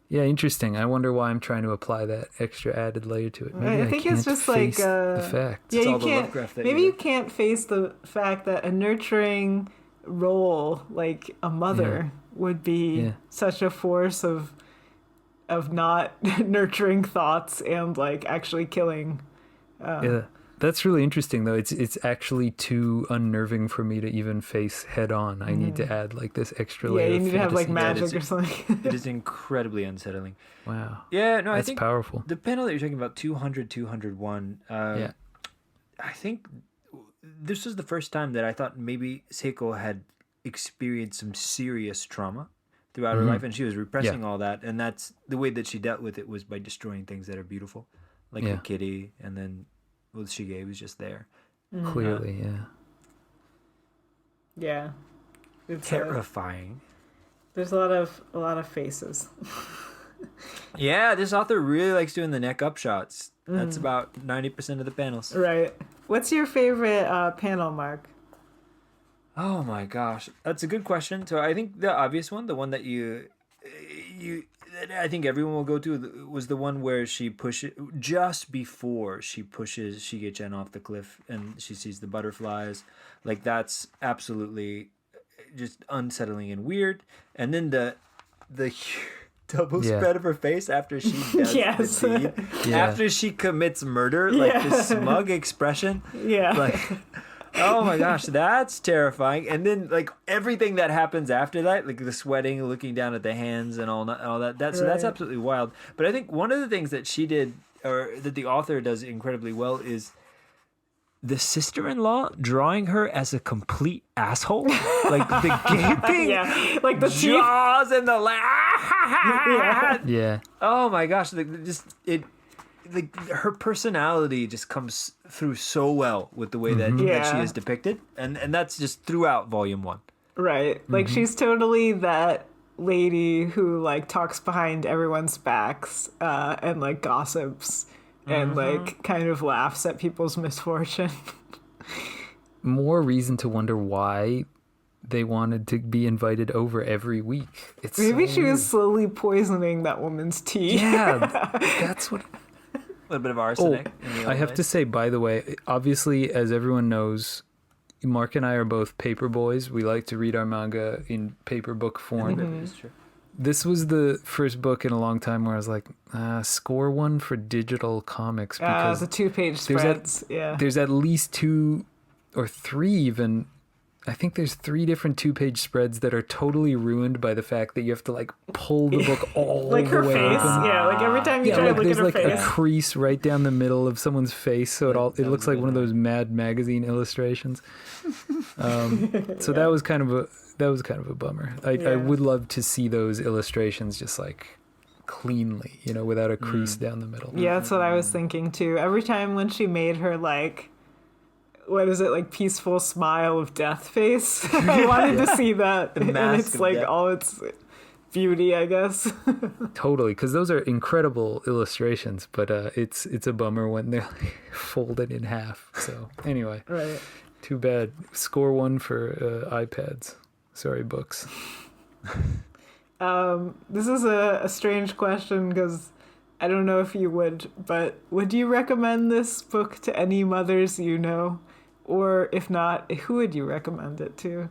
Speaker 3: Yeah, interesting. I wonder why I'm trying to apply that extra added layer to it. Maybe
Speaker 1: I think it's
Speaker 3: can't
Speaker 1: just like
Speaker 3: face the fact.
Speaker 1: Yeah,
Speaker 2: It's
Speaker 1: you
Speaker 2: all the
Speaker 1: can't.
Speaker 2: Lovecraft that
Speaker 1: Maybe
Speaker 2: you
Speaker 1: you
Speaker 2: do.
Speaker 1: can't face the fact that a nurturing role, like a mother, would be
Speaker 3: Yeah.
Speaker 1: such a force of not nurturing thoughts and like actually killing.
Speaker 3: Yeah, that's really interesting though. It's actually too unnerving for me to even face head on. I need to add like this extra
Speaker 1: Yeah,
Speaker 3: layer.
Speaker 1: you
Speaker 3: of
Speaker 1: need to have like
Speaker 3: fantasy.
Speaker 1: magic or something.
Speaker 2: It is incredibly unsettling.
Speaker 3: Wow,
Speaker 2: Yeah, no, I
Speaker 3: that's
Speaker 2: think
Speaker 3: powerful.
Speaker 2: the panel that you're talking about, 200, 201,
Speaker 3: Yeah.
Speaker 2: I think this was the first time that I thought maybe Seiko had experienced some serious trauma throughout her life, and she was repressing all that, and that's the way that she dealt with it was by destroying things that are beautiful, like her kitty, and then with Shige was just there.
Speaker 3: Clearly, yeah.
Speaker 1: Yeah, it's
Speaker 2: Terrifying.
Speaker 1: there's a lot of faces.
Speaker 2: Yeah, this author really likes doing the neck up shots. That's about 90% of the panels.
Speaker 1: Right. What's your favorite panel, Mark?
Speaker 2: Oh my gosh, that's a good question. So I think the obvious one, the one that that I think everyone will go to, was the one where she pushes just before she pushes Shige-chan off the cliff and she sees the butterflies. Like that's absolutely just unsettling and weird. And then the double spread of her face after she does
Speaker 1: Yes.
Speaker 2: the deed,
Speaker 3: Yeah.
Speaker 2: after she commits murder, like
Speaker 1: Yeah.
Speaker 2: the smug expression.
Speaker 1: Yeah.
Speaker 2: Like, oh my gosh, that's terrifying. And then like everything that happens after that, like the sweating, looking down at the hands and all that, so that's
Speaker 1: Right.
Speaker 2: absolutely wild. But I think one of the things that she did, or that the author does incredibly well, is the sister-in-law drawing her as a complete asshole. Like the gaping
Speaker 1: Yeah, like the teeth.
Speaker 2: jaws and the laugh.
Speaker 3: Yeah.
Speaker 2: Oh my gosh, like her personality just comes through so well with the way that she
Speaker 1: Yeah.
Speaker 2: is depicted, and that's just throughout volume 1.
Speaker 1: Right. Like she's totally that lady who like talks behind everyone's backs and like gossips and like kind of laughs at people's misfortune.
Speaker 3: More reason to wonder why they wanted to be invited over every week. It's
Speaker 1: Maybe
Speaker 3: so
Speaker 1: she
Speaker 3: weird.
Speaker 1: was slowly poisoning that woman's tea.
Speaker 3: Yeah, that's what.
Speaker 2: little bit of arsenic.
Speaker 3: I have to say, by the way, obviously, as everyone knows, Mark and I are both paper boys. We like to read our manga in paper book form.
Speaker 2: It's true.
Speaker 3: This was the first book in a long time where I was like, score one for digital comics, because
Speaker 1: the 2-page spreads.
Speaker 3: there's at least 2 or 3 even. I think there's 3 different 2-page spreads that are totally ruined by the fact that you have to like pull the book all
Speaker 1: like
Speaker 3: the
Speaker 1: her
Speaker 3: way
Speaker 1: face.
Speaker 3: open.
Speaker 1: Yeah, like every time you try to look
Speaker 3: there's
Speaker 1: at her
Speaker 3: like
Speaker 1: face.
Speaker 3: a crease right down the middle of someone's face, so it looks like one of those Mad Magazine illustrations. So that was kind of a bummer. I would love to see those illustrations just like cleanly, without a crease down the middle.
Speaker 1: Yeah, that's what I was thinking too. Every time when she made her like, what is it, like peaceful smile of death face, I wanted to see that.
Speaker 2: The mask
Speaker 1: and it's
Speaker 2: of
Speaker 1: like
Speaker 2: death.
Speaker 1: all its beauty, I guess.
Speaker 3: Totally, because those are incredible illustrations, but it's a bummer when they're like folded in half. So anyway,
Speaker 1: Right.
Speaker 3: too bad. Score 1 for iPads. Sorry, books.
Speaker 1: This is a strange question because I don't know if you would, but would you recommend this book to any mothers you know? Or if not, who would you recommend it to?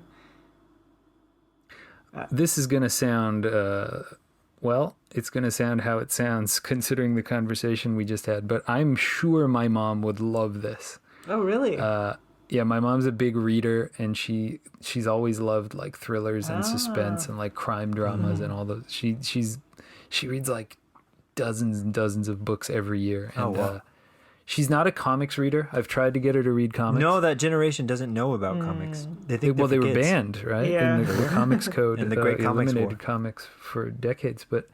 Speaker 3: This is going to sound, it's going to sound how it sounds considering the conversation we just had, but I'm sure my mom would love this.
Speaker 1: Oh, really?
Speaker 3: Yeah, my mom's a big reader, and she's always loved like thrillers and suspense and like crime dramas and all those. She reads like dozens and dozens of books every year. And,
Speaker 2: wow.
Speaker 3: She's not a comics reader. I've tried to get her to read comics.
Speaker 2: No, that generation doesn't know about comics. They think
Speaker 3: Well, they were
Speaker 2: kids.
Speaker 3: banned, right?
Speaker 1: Yeah.
Speaker 3: In the Comics Code.
Speaker 2: In the Great Comics
Speaker 3: eliminated
Speaker 2: War.
Speaker 3: comics for decades. But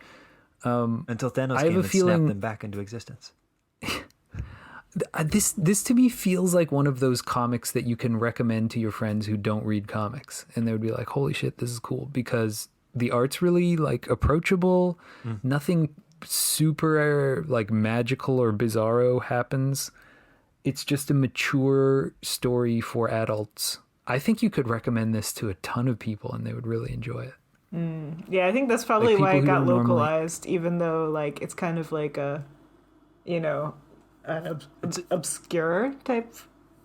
Speaker 2: Until Thanos
Speaker 3: I have
Speaker 2: came
Speaker 3: a
Speaker 2: and
Speaker 3: feeling-
Speaker 2: snapped them back into existence.
Speaker 3: this to me feels like one of those comics that you can recommend to your friends who don't read comics. And they would be like, holy shit, this is cool. Because the art's really like approachable. Nothing super like magical or bizarro happens. It's just a mature story for adults. I think you could recommend this to a ton of people and they would really enjoy it.
Speaker 1: Yeah, I think that's probably
Speaker 3: Like
Speaker 1: why it
Speaker 3: people
Speaker 1: got
Speaker 3: who don't normally-
Speaker 1: localized, even though like it's kind of like a, an obscure type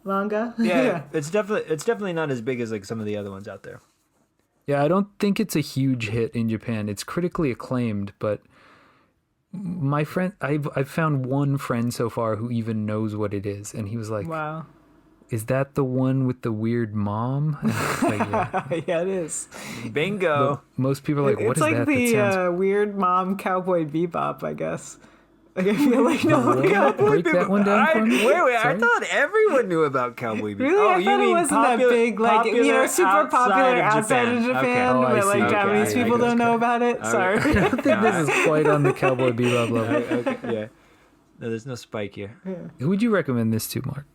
Speaker 1: manga.
Speaker 2: Yeah, it's definitely not as big as like some of the other ones out there.
Speaker 3: Yeah, I don't think it's a huge hit in Japan. It's critically acclaimed, but my friend, I've found one friend so far who even knows what it is, and he was like,
Speaker 1: Wow.
Speaker 3: "Is that the one with the weird mom?" And I was like, yeah.
Speaker 1: Yeah, it is.
Speaker 2: Bingo.
Speaker 3: But most people are like, "What
Speaker 1: It's
Speaker 3: is
Speaker 1: like
Speaker 3: that?"
Speaker 1: the
Speaker 3: That sounds.
Speaker 1: weird mom Cowboy Bebop, I guess. Like I feel like no one got
Speaker 3: Break that one down for me.
Speaker 2: Wait, I
Speaker 3: Sorry?
Speaker 2: thought everyone knew about Cowboy Bebop.
Speaker 1: Really,
Speaker 2: Oh,
Speaker 1: I
Speaker 2: you
Speaker 1: thought it
Speaker 2: mean
Speaker 1: wasn't that big, like super popular outside of Japan,
Speaker 2: Okay.
Speaker 3: Oh, I
Speaker 1: but like
Speaker 3: see.
Speaker 1: Japanese
Speaker 3: Okay, I
Speaker 1: people
Speaker 3: get
Speaker 1: don't
Speaker 3: it.
Speaker 1: know about it. Sorry.
Speaker 3: I think this is quite on the Cowboy Bebop level.
Speaker 2: Okay, yeah. No, there's no spike here.
Speaker 3: Who would you recommend this to, Mark?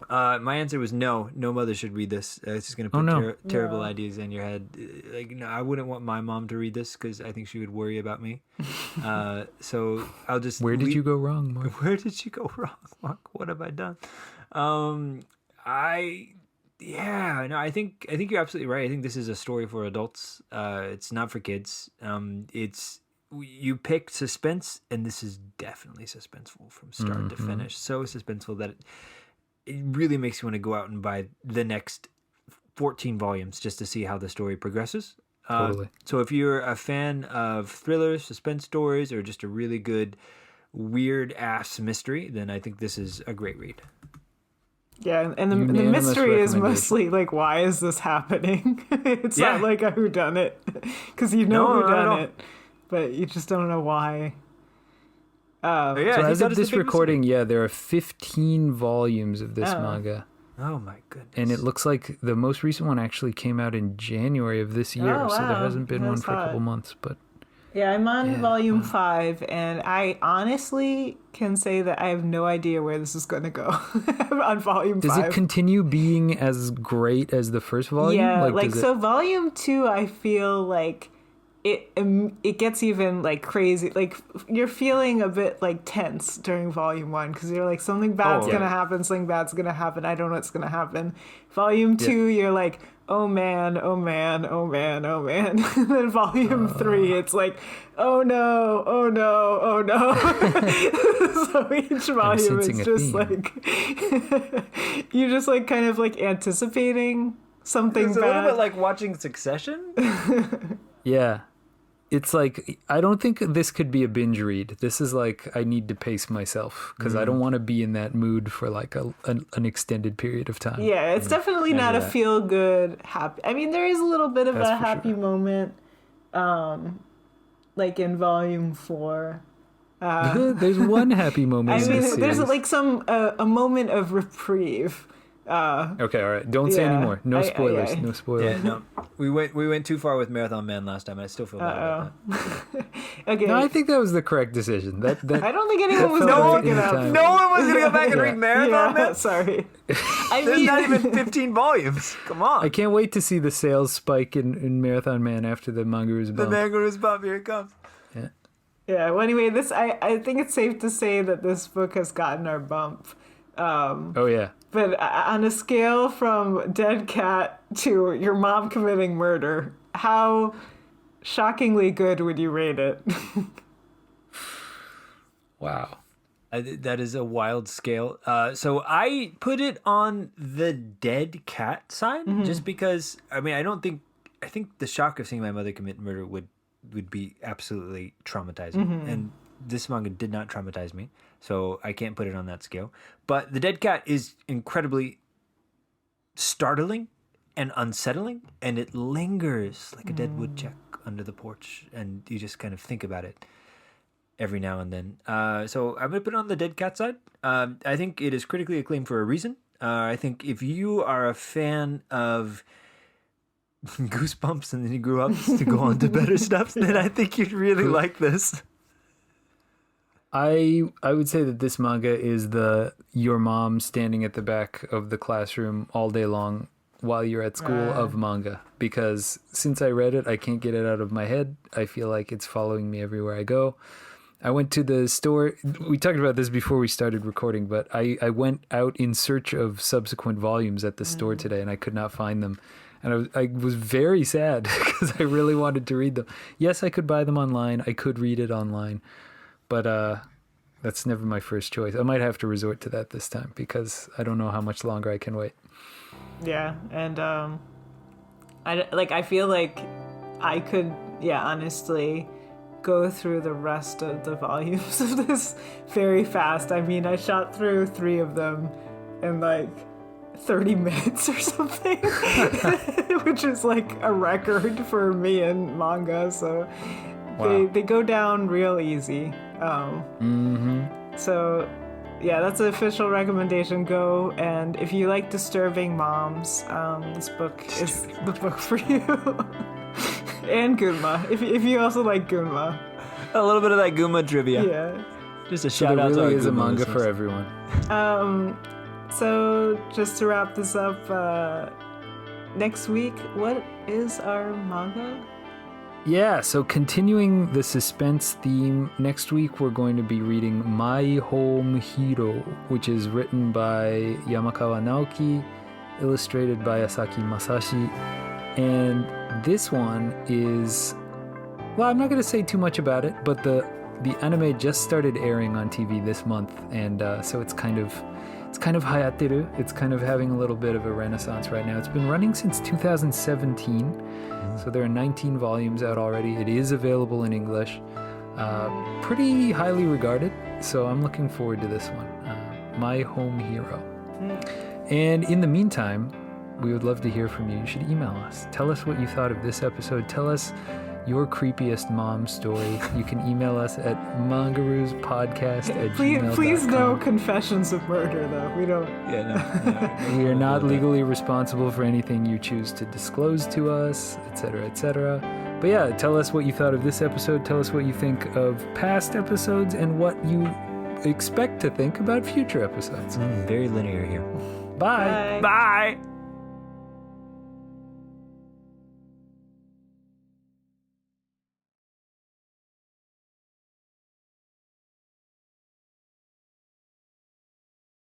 Speaker 2: My answer was no. No mother should read this. It's just gonna put
Speaker 3: no.
Speaker 2: terrible
Speaker 1: No.
Speaker 2: ideas in your head. Like, no, I wouldn't want my mom to read this because I think she would worry about me. So I'll just.
Speaker 3: Where did you go wrong, Mark?
Speaker 2: Where did you go wrong, Mark? What have I done? I think you're absolutely right. I think this is a story for adults. It's not for kids. You picked suspense, and this is definitely suspenseful from start to finish. So suspenseful that it really makes you want to go out and buy the next 14 volumes just to see how the story progresses.
Speaker 3: Totally.
Speaker 2: So if you're a fan of thrillers, suspense stories, or just a really good weird ass mystery, then I think this is a great read.
Speaker 1: Yeah, and the
Speaker 3: Unanimous
Speaker 1: mystery is
Speaker 3: recommendation.
Speaker 1: mostly like, why is this happening? It's
Speaker 2: Yeah.
Speaker 1: not like a whodunit, because you know
Speaker 2: No, no,
Speaker 1: whodunit,
Speaker 2: no.
Speaker 1: but you just don't know why.
Speaker 2: Yeah,
Speaker 3: So
Speaker 2: I think
Speaker 3: as
Speaker 2: that
Speaker 3: of
Speaker 2: is the
Speaker 3: this
Speaker 2: big
Speaker 3: recording, there are 15 volumes of this
Speaker 1: Oh.
Speaker 3: manga.
Speaker 2: mystery. Oh my goodness.
Speaker 3: And it looks like the most recent one actually came out in January of this year.
Speaker 1: Oh,
Speaker 3: So there
Speaker 1: wow.
Speaker 3: hasn't been one
Speaker 1: That's
Speaker 3: for a couple
Speaker 1: hot.
Speaker 3: months. But
Speaker 1: Yeah, I'm on
Speaker 3: Yeah,
Speaker 1: volume
Speaker 3: wow.
Speaker 1: 5, and I honestly can say that I have no idea where this is going to go on volume
Speaker 3: does
Speaker 1: 5.
Speaker 3: it continue being as great as the first volume?
Speaker 1: Yeah, like
Speaker 3: does
Speaker 1: so volume 2, I feel like it gets even like crazy. Like you're feeling a bit like tense during volume 1 because you're like something bad's gonna happen, something bad's gonna happen. I don't know what's gonna happen. Volume 2, you're like, oh man, oh man, oh man, oh man. And then volume 3, it's like, oh no, oh no, oh no. So each volume is just like you're just like kind of like anticipating something
Speaker 2: It's
Speaker 1: bad.
Speaker 2: a little bit like watching Succession.
Speaker 3: Yeah. It's like, I don't think this could be a binge read. This is like, I need to pace myself because I don't want to be in that mood for like an extended period of time.
Speaker 1: Yeah, it's definitely not a feel good happy. I mean, there is a little bit of a happy moment, like in volume 4.
Speaker 3: There's one happy moment.
Speaker 1: I mean, there's like a moment of reprieve.
Speaker 3: Okay, all right. Don't say anymore. No spoilers. No spoilers.
Speaker 2: Yeah, no. We went too far with Marathon Man last time, and I still feel bad about that.
Speaker 1: Okay.
Speaker 3: No, I think that was the correct decision. That
Speaker 1: I don't think anyone was
Speaker 3: felt
Speaker 1: going to pick it up.
Speaker 2: No one was gonna go back and read Marathon Man.
Speaker 1: Sorry.
Speaker 2: There's not even 15 volumes. Come on.
Speaker 3: I can't wait to see the sales spike in Marathon Man after the Mangaroos
Speaker 2: The
Speaker 3: bump.
Speaker 2: Mangaroos bump, here it comes.
Speaker 1: Yeah. Well, anyway, I think it's safe to say that this book has gotten our bump.
Speaker 3: Oh yeah.
Speaker 1: But on a scale from dead cat to your mom committing murder, how shockingly good would you rate it?
Speaker 3: Wow.
Speaker 2: That is a wild scale. So I put it on the dead cat side just because, I mean, I think the shock of seeing my mother commit murder would be absolutely traumatizing. And this manga did not traumatize me, so I can't put it on that scale. But the dead cat is incredibly startling and unsettling, and it lingers like a dead woodchuck under the porch, and you just kind of think about it every now and then. So I'm going to put it on the dead cat side. I think it is critically acclaimed for a reason. I think if you are a fan of Goosebumps and then you grew up to go on to better stuff, then I think you'd really like this.
Speaker 3: I would say that this manga is your mom standing at the back of the classroom all day long while you're at school of manga, because since I read it, I can't get it out of my head. I feel like it's following me everywhere I go. I went to the store. We talked about this before we started recording, but I went out in search of subsequent volumes at the store today, and I could not find them. And I was very sad because I really wanted to read them. Yes, I could buy them online. I could read it online. But that's never my first choice. I might have to resort to that this time because I don't know how much longer I can wait.
Speaker 1: Yeah, and I feel like I could, honestly, go through the rest of the volumes of this very fast. I mean, I shot through 3 of them in like 30 minutes or something, which is like a record for me in manga. So they go down real easy. So yeah, that's an official recommendation. Go, and if you like disturbing moms, this book is the book for you. And Gunma, if you also like Gunma.
Speaker 2: A little bit of that Gunma trivia.
Speaker 1: Yeah.
Speaker 2: Just a shout out
Speaker 3: to
Speaker 2: really
Speaker 3: is a manga
Speaker 2: listeners.
Speaker 3: for everyone.
Speaker 1: So just to wrap this up, next week, what is our manga?
Speaker 3: Yeah, so continuing the suspense theme, next week we're going to be reading My Home Hero, which is written by Yamakawa Naoki, illustrated by Asaki Masashi. And this one is, well, I'm not going to say too much about it, but the anime just started airing on TV this month, and so it's kind of hayateru. It's kind of having a little bit of a renaissance right now. It's been running since 2017, so there are 19 volumes out already. It is available in English, pretty highly regarded, so I'm looking forward to this one, My Home Hero. And in the meantime, we would love to hear from you. You should email us. Tell us what you thought of this episode. Tell us your creepiest mom story. You can email us at mangaroospodcast@gmail.com.
Speaker 1: Please no confessions of murder, though. We don't.
Speaker 2: Yeah, no.
Speaker 3: We are not legally responsible for anything you choose to disclose to us, etc., etc. But yeah, tell us what you thought of this episode. Tell us what you think of past episodes and what you expect to think about future episodes.
Speaker 2: Very linear here.
Speaker 3: Bye.
Speaker 1: Bye.
Speaker 2: Bye.